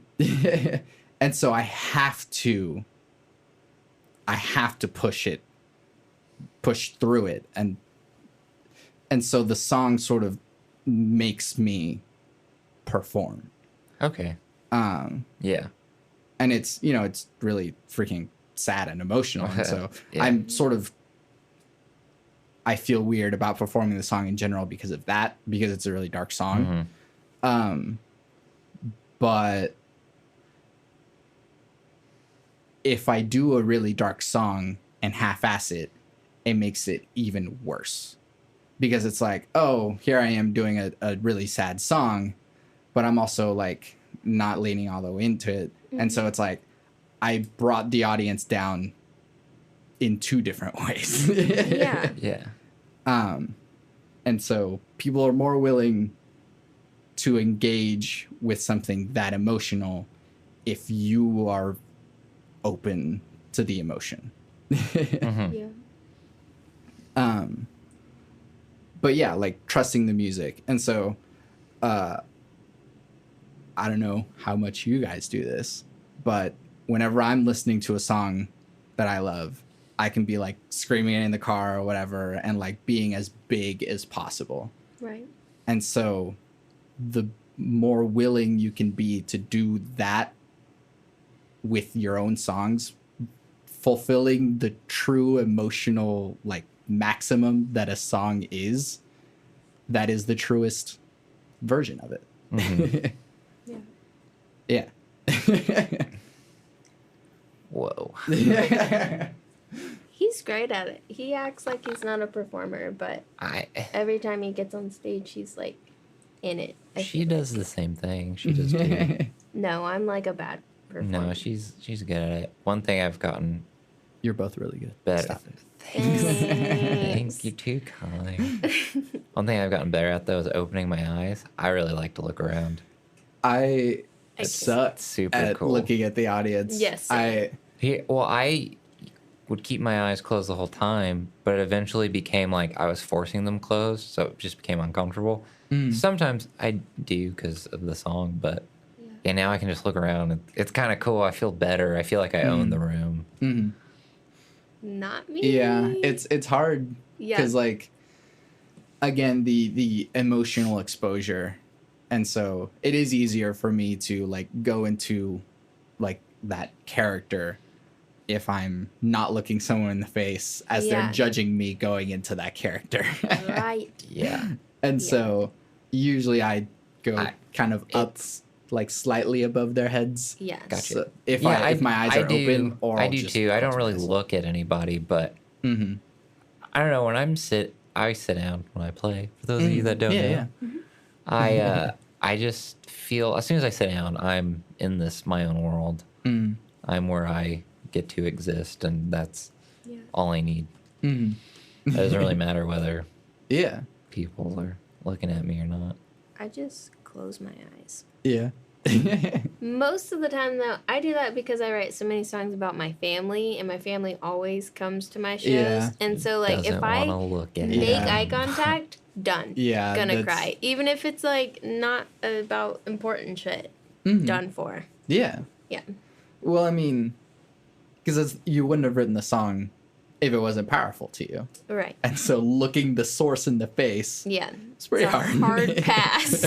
so I have to push through it. And so the song sort of makes me perform. Okay. Yeah. And it's really freaking sad and emotional. And so Yeah. I'm sort of, I feel weird about performing the song in general because of that, because it's a really dark song. But if I do a really dark song and half-ass it, it makes it even worse. Because it's like, oh, here I am doing a really sad song, but I'm also like not leaning all the way into it. And so it's like, I brought the audience down in two different ways. Yeah. Yeah. And so people are more willing to engage with something that emotional if you are open to the emotion. Yeah. But yeah, like trusting the music. And so I don't know how much you guys do this, but whenever I'm listening to a song that I love, I can be like screaming it in the car or whatever and like being as big as possible. Right. And so the more willing you can be to do that with your own songs, fulfilling the true emotional like maximum that a song is, that is the truest version of it. Yeah. Yeah. Whoa. He's great at it. He acts like he's not a performer, but every time he gets on stage, he's like in it. She does the same thing. She does too. No, I'm like a bad performer. No, she's good at it. One thing I've gotten You're both really good. better. Stop it. Thank you, too kind. One thing I've gotten better at though is opening my eyes. I really like to look around. I just- suck Super at cool. looking at the audience. Yes. I I would keep my eyes closed the whole time, but it eventually became like I was forcing them closed, so it just became uncomfortable. Sometimes I do because of the song, but yeah, now I can just look around. It's kind of cool. I feel better. I feel like I own the room. Not me. Yeah, it's hard because like again the emotional exposure, and so it is easier for me to like go into like that character if I'm not looking someone in the face as they're judging me going into that character. Right. Yeah. And so usually I go kind of up like slightly above their heads. Yes. Gotcha. So if my eyes are open, or I I'll do just too. I don't close really my eyes. look at anybody, but I don't know. When I sit down when I play. For those of you that don't know, I just feel as soon as I sit down, I'm in my own world. I'm where I get to exist, and that's all I need. It doesn't really matter whether people are looking at me or not. I just close my eyes. Yeah. Most of the time, though, I do that because I write so many songs about my family, and my family always comes to my shows. Yeah. And so, like, Doesn't if I wanna look at make Yeah. eye contact, done. Yeah, Gonna that's- cry. Even if it's, like, not about important shit. Done for. Yeah. Yeah. Well, I mean, because you wouldn't have written the song if it wasn't powerful to you. Right. And so looking the source in the face, Yeah. it's pretty a hard. hard pass.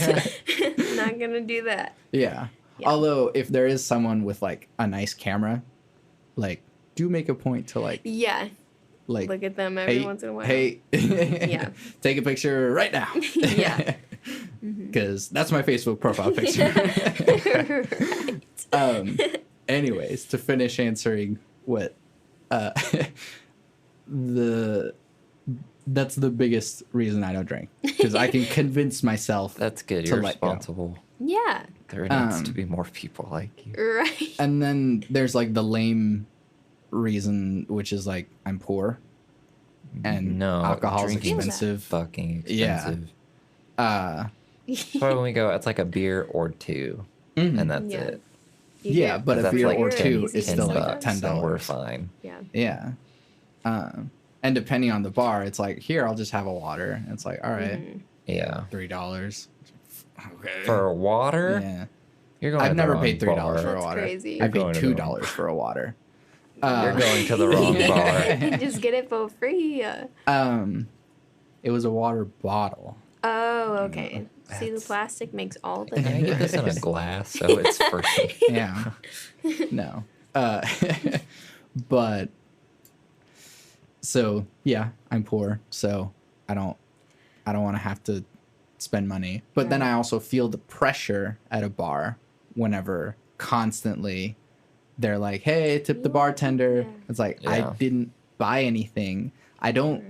Not gonna do that. Yeah. Yeah. Although if there is someone with like a nice camera, like do make a point to like Yeah. like Look at them every hey, once in a while. hey, Yeah. take a picture right now. Yeah. Because that's my Facebook profile picture. Right. Anyways, to finish answering what that's the biggest reason I don't drink, because I can convince myself That's good. to You're let go. responsible. Yeah. There needs to be more people like you. Right. And then there's like the lame reason, which is like I'm poor and No, alcohol's drinking's expensive. Fucking Yeah. expensive. Uh So when we go, it's like a beer or two, and that's Yeah. it. You Yeah, get but a That's beer like or 10 two is still like bucks, $10. and we're fine. Yeah. yeah. And depending on the bar, it's like, here, I'll just have a water. And it's like, all right, Yeah. $3. Okay. For water, Yeah. you're going. I've to the never wrong paid $3 bar. for a That's water. crazy. I You're paid going to the $2 wrong- for a water. You're going to the wrong bar. You can just get it for free. It was a water bottle. Oh, okay. See, the That's- plastic makes all the Can I get this in a difference. glass so it's free? Yeah. No. But so yeah, I'm poor, so I don't want to have to spend money. But then Right. I also feel the pressure at a bar whenever constantly they're like, "Hey, tip the bartender." Yeah. It's like, I Yeah. didn't buy anything. I don't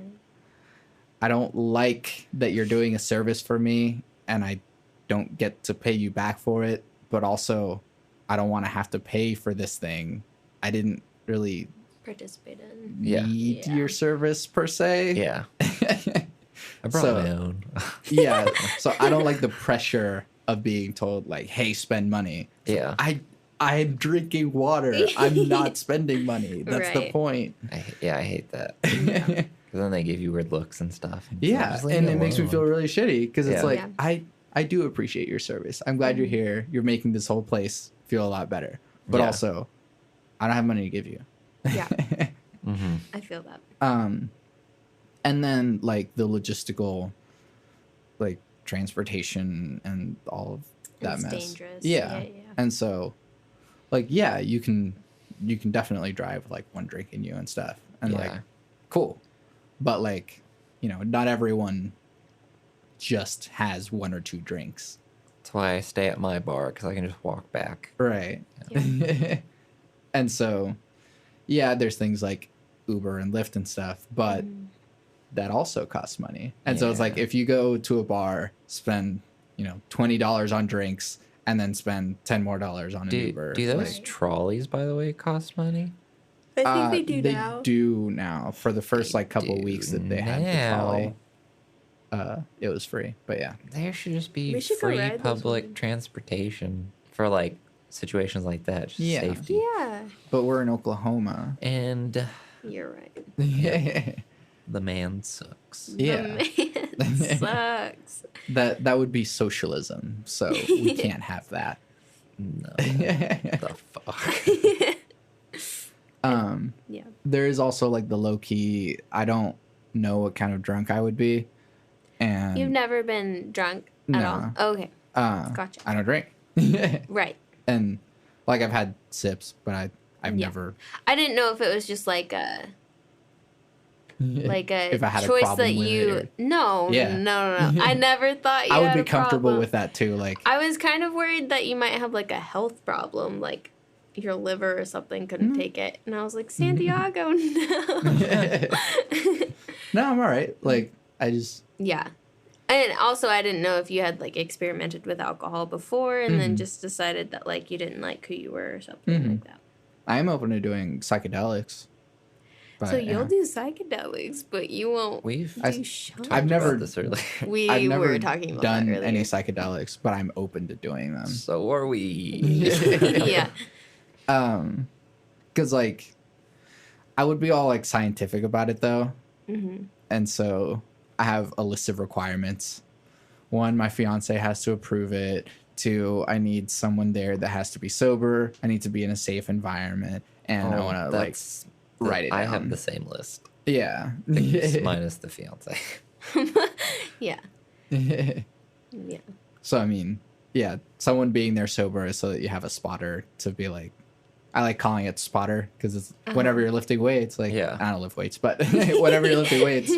like that you're doing a service for me and I don't get to pay you back for it, but also I don't want to have to pay for this thing. I didn't really Participate in. Yeah. need Yeah. your service per se. Yeah. I brought So- my own. Yeah. So I don't like the pressure of being told like, "Hey, spend money." It's Yeah. like, I'm drinking water. I'm not spending money. That's the Right. point. I hate that. 'Cause then they give you weird looks and stuff. And it's like, Yeah, just leave and me it makes me alone. feel really shitty because it's Yeah. like Yeah. I do appreciate your service. I'm glad you're here. You're making this whole place feel a lot better. But Yeah. also, I don't have money to give you. Yeah. Mhm. I feel that. And then like the logistical, like transportation and all of that It's mess. dangerous. Yeah. Yeah. And so, like, yeah, you can definitely drive with, like one drink in you and stuff, and like, Yeah. cool. but like, you know, not everyone just has 1 or 2 drinks. That's why I stay at my bar, because I can just walk back. Right. Yeah. And so, yeah, there's things like Uber and Lyft and stuff, but that also costs money. And so it's like, Yeah. if you go to a bar, spend, you know, $20 on drinks, and then spend $10 more on an Uber. Do those Right. trolleys, by the way, cost money? I think they do They now. do now. For the first They like couple do weeks that they had the now. trolley, it was free. But yeah, There should just be We should go free ride those public ones. transportation for like situations like that. Just Yeah. safety. Yeah, but we're in Oklahoma. And you're right. the man sucks. Yeah. The man sucks. That would be socialism. So we can't have that. No. The fuck? Yeah. There is also like the low key. I don't know what kind of drunk I would be, and You've never been drunk at No. all? Okay. Gotcha. I don't drink. Right. And like I've had sips, but I've Yeah. never. I didn't know if it was just like a If I had a choice problem that with you it or- no Yeah. no. I never thought you I would had be a comfortable problem. with that too. Like I was kind of worried that you might have like a health problem, like your liver or something couldn't take it. And I was like, Santiago, no. no, I'm all right. Like I just Yeah. And also I didn't know if you had like experimented with alcohol before and then just decided that like you didn't like who you were or something like that. I am open to doing psychedelics. But, So you'll yeah. do psychedelics, but you won't We've do shots. I've never- about this earlier. We I've never were talking about done that earlier. any psychedelics, but I'm open to doing them. So are we. Yeah. Because like I would be all like scientific about it though, and so I have a list of requirements. 1, my fiance has to approve it. 2, I need someone there that has to be sober. I need to be in a safe environment, and I want to like that's write it I down. have the same list. Yeah. Minus the fiance. Yeah. Yeah. So I mean, yeah, someone being there sober is so that you have a spotter to be like. I like calling it spotter because it's whenever you're lifting weights. Like Yeah. I don't lift weights, but whenever you're lifting weights,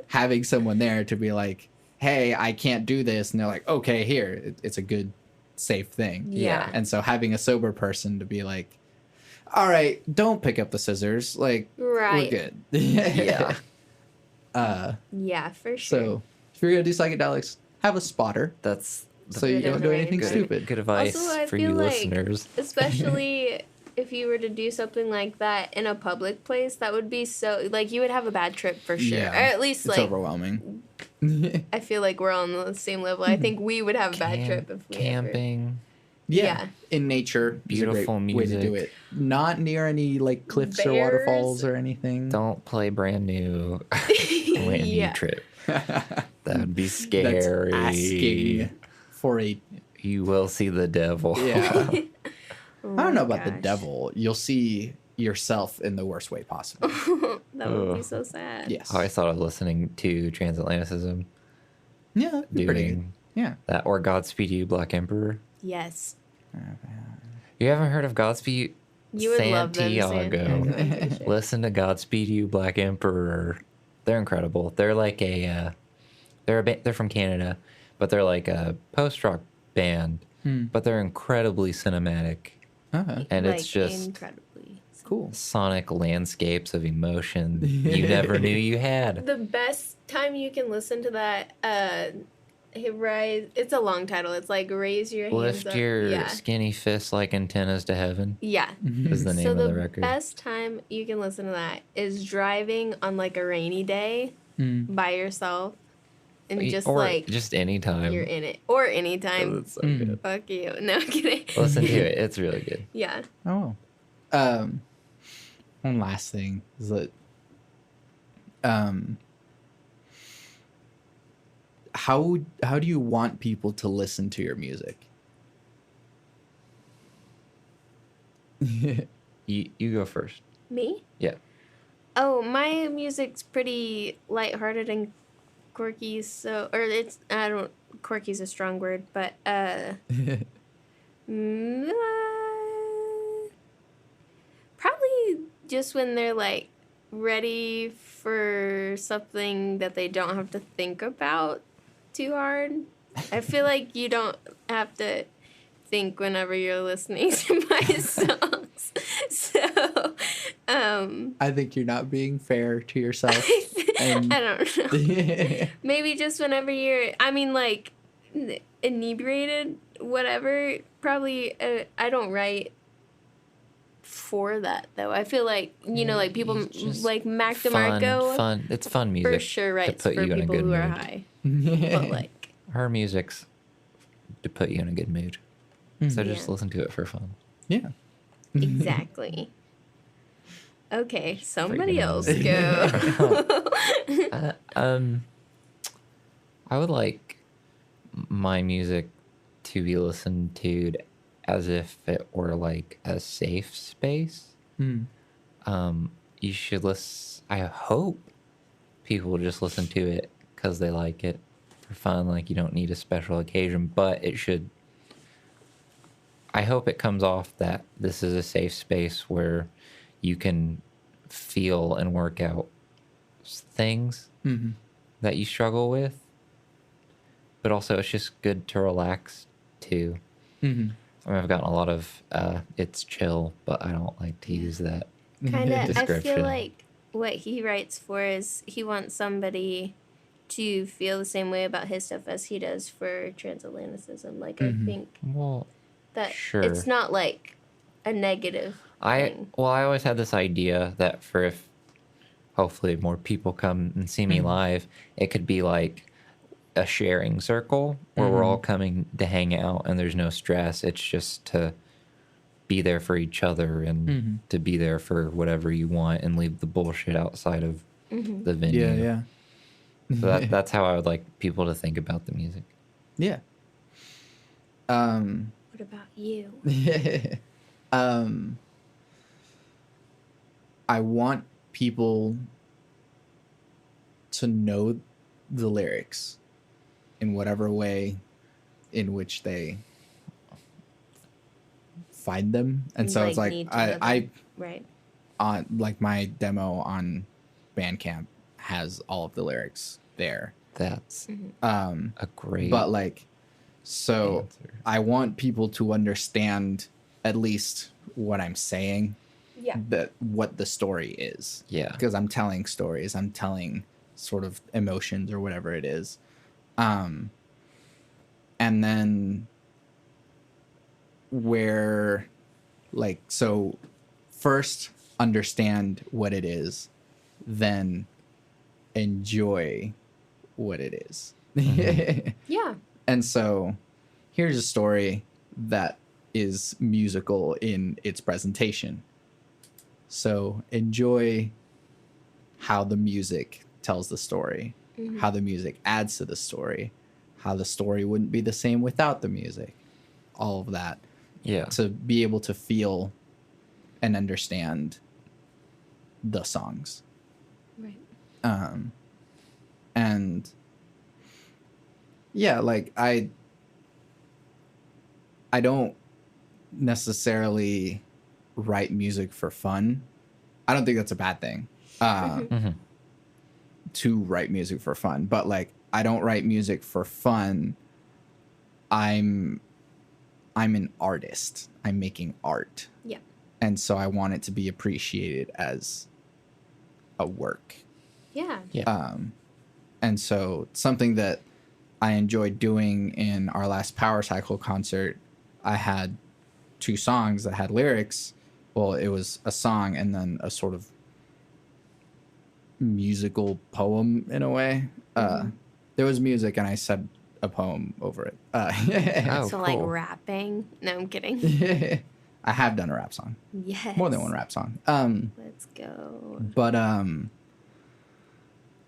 having someone there to be like, "Hey, I can't do this," and they're like, "Okay, here." It's a good, safe thing. Yeah. And so having a sober person to be like, "All right, don't pick up the scissors. Like Right. we're good." Yeah. Yeah, for sure. So if you're gonna do psychedelics, have a spotter That's so you Good don't do advice. anything good, stupid. good advice Also, I for feel you like- listeners. Especially if you were to do something like that in a public place, that would be so like you would have a bad trip for sure. Yeah. Or at least It's like overwhelming. I feel like we're on the same level. I think we would have a bad trip if we Camping. Yeah. In nature, Beautiful is a great way to do music. it. Not near any like cliffs or Bears. waterfalls or anything. Don't play brand new when Yeah. you trip. That would be That's scary. asking for a. You will see the devil. Yeah. Oh I don't know my about the gosh. devil. You'll see yourself in the worst way possible. That would be Ugh. so sad. Yes. I always thought of listening to Transatlanticism Yeah. that'd be pretty good. doing Yeah. that or Godspeed You, Black Emperor. Yes. You haven't heard of Godspeed You would love them, Santiago? Santiago. I'm pretty sure. Listen to Godspeed You, Black Emperor. They're incredible. They're like they're from Canada, but they're like a post-rock band, but they're incredibly cinematic. Okay. And like, it's just incredibly Cool. sonic landscapes of emotion you never knew you had. the best time you can listen to that. It's a long title. It's like raise your hands Lift up. your Yeah. skinny fists like antennas to heaven Yeah. is the name So of the record. best time you can listen to that is driving on like a rainy day by yourself and just or like just anytime. you're in it or anytime. It's so good. Fuck you. No I'm kidding. Listen to it. It's really good. Yeah. Oh. One last thing is that how do you want people to listen to your music? You go first. Me? Yeah. Oh, my music's pretty lighthearted and quirky, so or it's I don't quirky's a strong word, but mm, uh, probably just when they're like ready for something that they don't have to think about too hard. I feel like you don't have to think whenever you're listening to my songs. So, I think you're not being fair to yourself. And I don't know. Maybe just whenever you're, I mean, like, inebriated, whatever. Probably, I don't write for that, though. I feel like, you know, like people like Mac DeMarco. Fun. It's fun music. For sure writes to put for you in a people good who are mood. high. But, like, Her music's to put you in a good mood. So just Yeah. listen to it for fun. Yeah. exactly. Okay, somebody Freaking else out. go. I would like my music to be listened to as if it were like a safe space. Mm. You should listen. I hope people will just listen to it because they like it for fun. Like, you don't need a special occasion, but it should. I hope it comes off that this is a safe space where you can feel and work out things Mm-hmm. that you struggle with, but also it's just good to relax too. Mm-hmm. I mean, I've gotten a lot of it's chill, but I don't like to use that. Kind of, I Description. feel like what he writes for is he wants somebody to feel the same way about his stuff as he does for transatlanticism. Like, I think Well, that Sure. it's not like a negative thing. I always had this idea that for if hopefully more people come and see me live, it could be like a sharing circle where we're all coming to hang out and there's no stress. It's just to be there for each other and to be there for whatever you want and leave the bullshit outside of the venue. Yeah. So that's how I would like people to think about the music. Yeah. What about you? I want people to know the lyrics in whatever way in which they find them. And so Like, it's like need to know I them. Right. on like my demo on Bandcamp has all of the lyrics there. That's Mm-hmm. a great But like so answer. I want people to understand at least what I'm saying, Yeah. that what the story is. Yeah. Because I'm telling stories, I'm telling sort of emotions or whatever it is. And then where like so first understand what it is, then enjoy what it is. Yeah. And so here's a story that is musical in its presentation. So enjoy how the music tells the story, how the music adds to the story, how the story wouldn't be the same without the music, all of that, Yeah. to be able to feel and understand the songs. Right. And yeah, like I don't necessarily write music for fun. I don't think that's a bad thing. To write music for fun, but like I don't write music for fun. I'm an artist. I'm making art. Yeah. And so I want it to be appreciated as a work. Yeah. Yeah. And so something that I enjoyed doing in our last Power Cycle concert, I had 2 songs that had lyrics. Well, it was a song and then a sort of musical poem in a way. There was music and I said a poem over it. Oh, So, like, cool. rapping. No, I'm kidding. I have done a rap song. Yes. More than one rap song. Let's go. But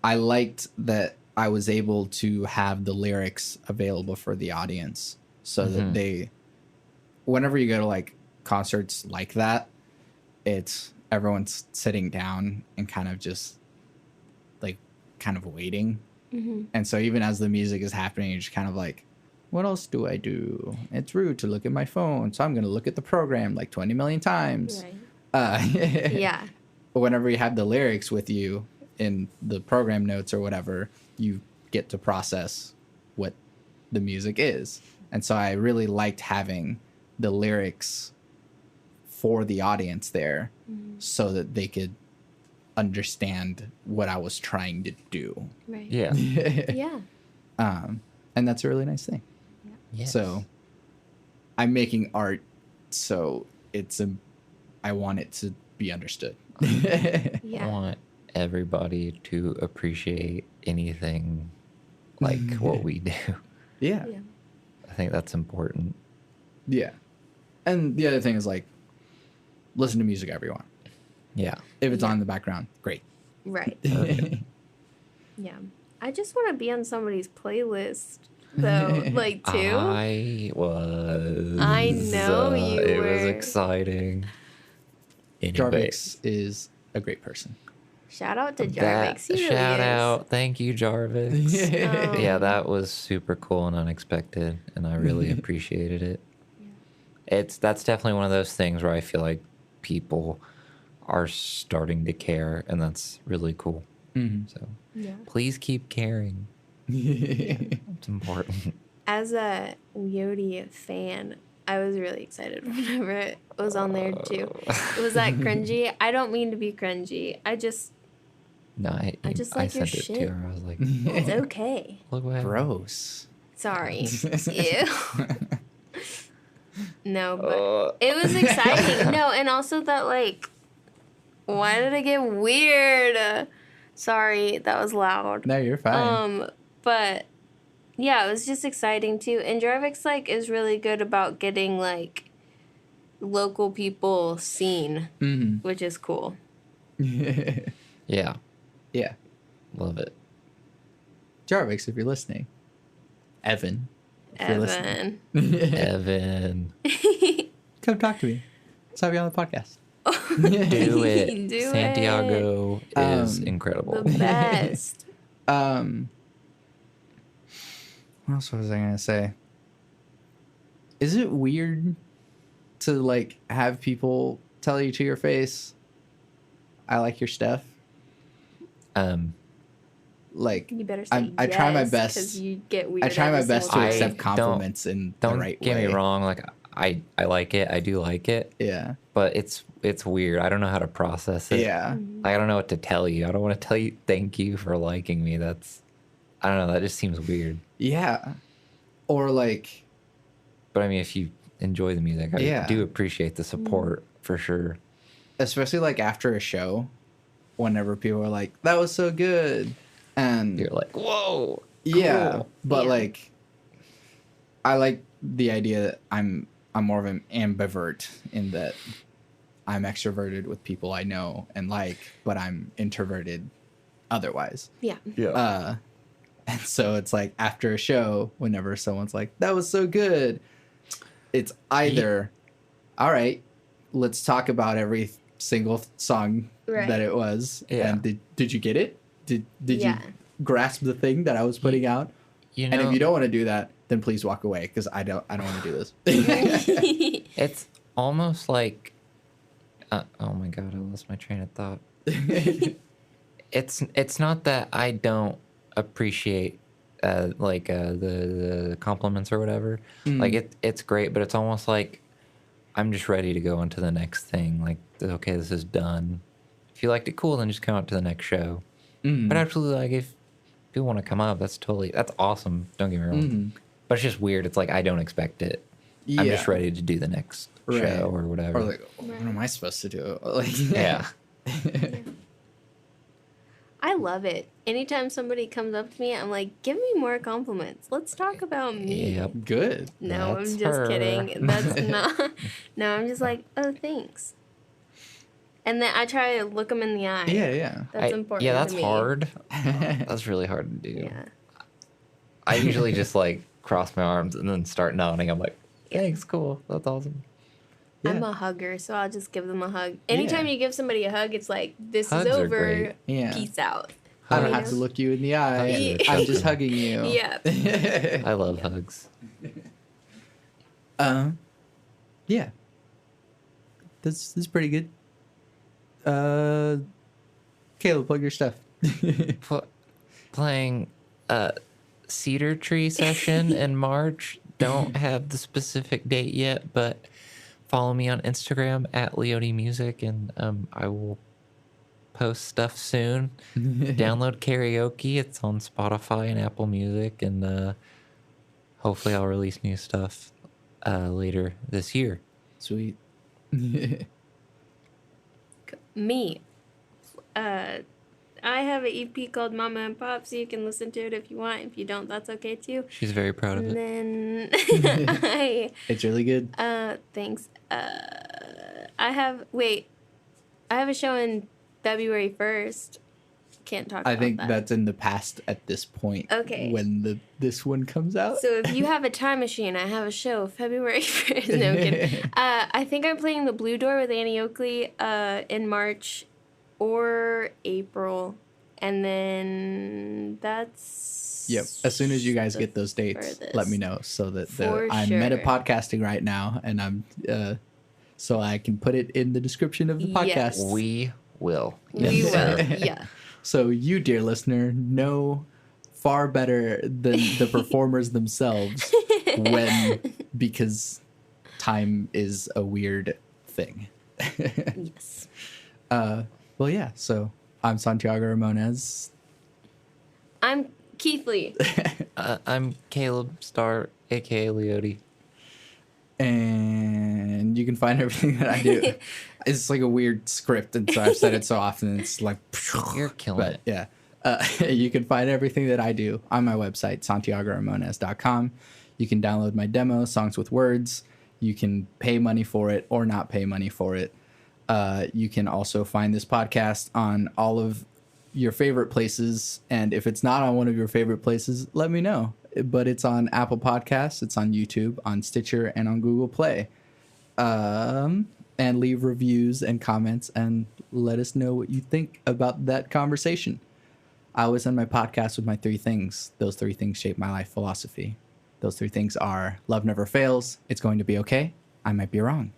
I liked that I was able to have the lyrics available for the audience so that they, whenever you go to like concerts like that, it's everyone's sitting down and kind of just like kind of waiting. And so even as the music is happening, you're just kind of like, what else do I do? It's rude to look at my phone, so I'm going to look at the program like 20 million times. Right. Yeah. whenever you have the lyrics with you in the program notes or whatever, you get to process what the music is. And so I really liked having the lyrics for the audience there so that they could understand what I was trying to do. Right. Yeah. Yeah. And that's a really nice thing. Yes. So I'm making art, so I want it to be understood. I Yeah. want everybody to appreciate anything like what we do. Yeah. Yeah. I think that's important. Yeah. And the other thing is like, listen to music everyone. Yeah. If it's Yeah. on in the background, great. Right. Yeah. I just want to be on somebody's playlist, though, like, too. I was. I know you It was were. exciting. Anyway, Jarvix is a great person. Shout out to that Jarvix. He really shout is. out. Thank you, Jarvix. Yeah, that was super cool and unexpected, and I really appreciated it. That's definitely one of those things where I feel like people are starting to care, and that's really cool. So Yeah. please keep caring. It's important. As a Leotie fan, I was really excited whenever it was on there, too. Was that cringy? I don't mean to be cringy. I just, No, I just like your sent it shit. to her. I was like, it's okay. look what happened. Gross. Sorry. Ew. No, but it was exciting. No, and also that, like, why did it get weird? Sorry, that was loud. No, you're fine. But yeah, it was just exciting too. And Jarvix like is really good about getting like local people seen, which is cool. Yeah, Yeah. love it. Jarvix, if you're listening. Evan. If you're Evan. listening. Evan, Come talk to me. Let's have you on the podcast. do it. Do Santiago is incredible. The best. What else was I gonna say? Is it weird to like have people tell you to your face, "I like your stuff"? Like You better say I try my yes, best. 'cause you get weird I try every my best to single I time. accept compliments in the Don't right get way. me wrong. Like I like it. I do like it. Yeah. But it's weird. I don't know how to process it. Yeah. Like, I don't know what to tell you. I don't want to tell you thank you for liking me. I don't know. That just seems weird. Yeah. Or like, But I mean, if you enjoy the music, I Yeah. do appreciate the support for sure. especially like after a show, whenever people are like, "That was so good," and You're like, whoa. yeah, cool. but Yeah. like, I like the idea that I'm more of an ambivert in that I'm extroverted with people I know and like, but I'm introverted otherwise. Yeah. Yeah. And so it's like after a show, whenever someone's like, "That was so good," it's either, all right, let's talk about every single song Right. that it was, Yeah. and did you get it? Did Yeah. you grasp the thing that I was putting out? You know, And if you don't want to do that, then please walk away because I don't want to do this. it's almost like, oh my God, I lost my train of thought. It's not that I don't appreciate the compliments or whatever. Like it's great, but it's almost like I'm just ready to go on to the next thing. Like, okay, this is done. If you liked it, cool, then just come out to the next show. But absolutely, like if people want to come up, that's awesome. Don't get me wrong. But it's just weird. It's like I don't expect it. I'm just ready to do the next Right. show or whatever. Or like, what am I supposed to do? Like, yeah. I love it. Anytime somebody comes up to me, I'm like, give me more compliments. Let's talk about me. Yep. Good. No, That's I'm just her. kidding. That's not. No, I'm just like, oh, thanks. And then I try to look them in the eye. Yeah. That's important. Yeah, that's to me. hard. That's really hard to do. Yeah. I usually just like cross my arms and then start nodding. I'm like, thanks, cool. That's awesome. Yeah. I'm a hugger, so I'll just give them a hug. Anytime you give somebody a hug, it's like, this Hugs is are over. great. Yeah. Peace out. I don't You have know? to look you in the eye. Hugs are I'm so just good. hugging you. Yeah. I love hugs. Yeah. This is pretty good. Caleb, plug your stuff. Playing a cedar tree session in March. Don't have the specific date yet, but follow me on Instagram at Leotie Music, and I will post stuff soon. Download karaoke. It's on Spotify and Apple Music, and hopefully I'll release new stuff later this year. Sweet. Me. I have an EP called Mama and Pop, so you can listen to it if you want. If you don't, that's okay too. She's very proud of And it. then It's really good. thanks. I have a show in February 1st. Can't talk about I think that. that's in the past at this point. Okay. When this one comes out. So if you have a time machine, I have a show February 1st. No, I'm kidding. I think I'm playing the Blue Door with Annie Oakley in March or April. And then that's... Yep. As soon as you guys the get those dates, furthest. let me know so that For I'm sure. meta podcasting right now, and I'm so I can put it in the description of the podcast. Yes. We will. We Yes, will. sir. Yeah. So you, dear listener, know far better than the performers themselves because time is a weird thing. Yes. Well, yeah. So I'm Santiago Ramones. I'm Keathley. I'm Caleb Starr, aka Leotie. And you can find everything that I do. It's like a weird script, and so I've said it so often. It's like, You're killing but it. yeah. You can find everything that I do on my website, santiagoramones.com. You can download my demo, Songs with Words. You can pay money for it or not pay money for it. You can also find this podcast on all of your favorite places. And if it's not on one of your favorite places, let me know. But it's on Apple Podcasts, it's on YouTube, on Stitcher, and on Google Play. And leave reviews and comments and let us know what you think about that conversation. I always end my podcast with my 3 things. Those 3 things shape my life philosophy. Those 3 things are: love never fails, it's going to be okay, I might be wrong.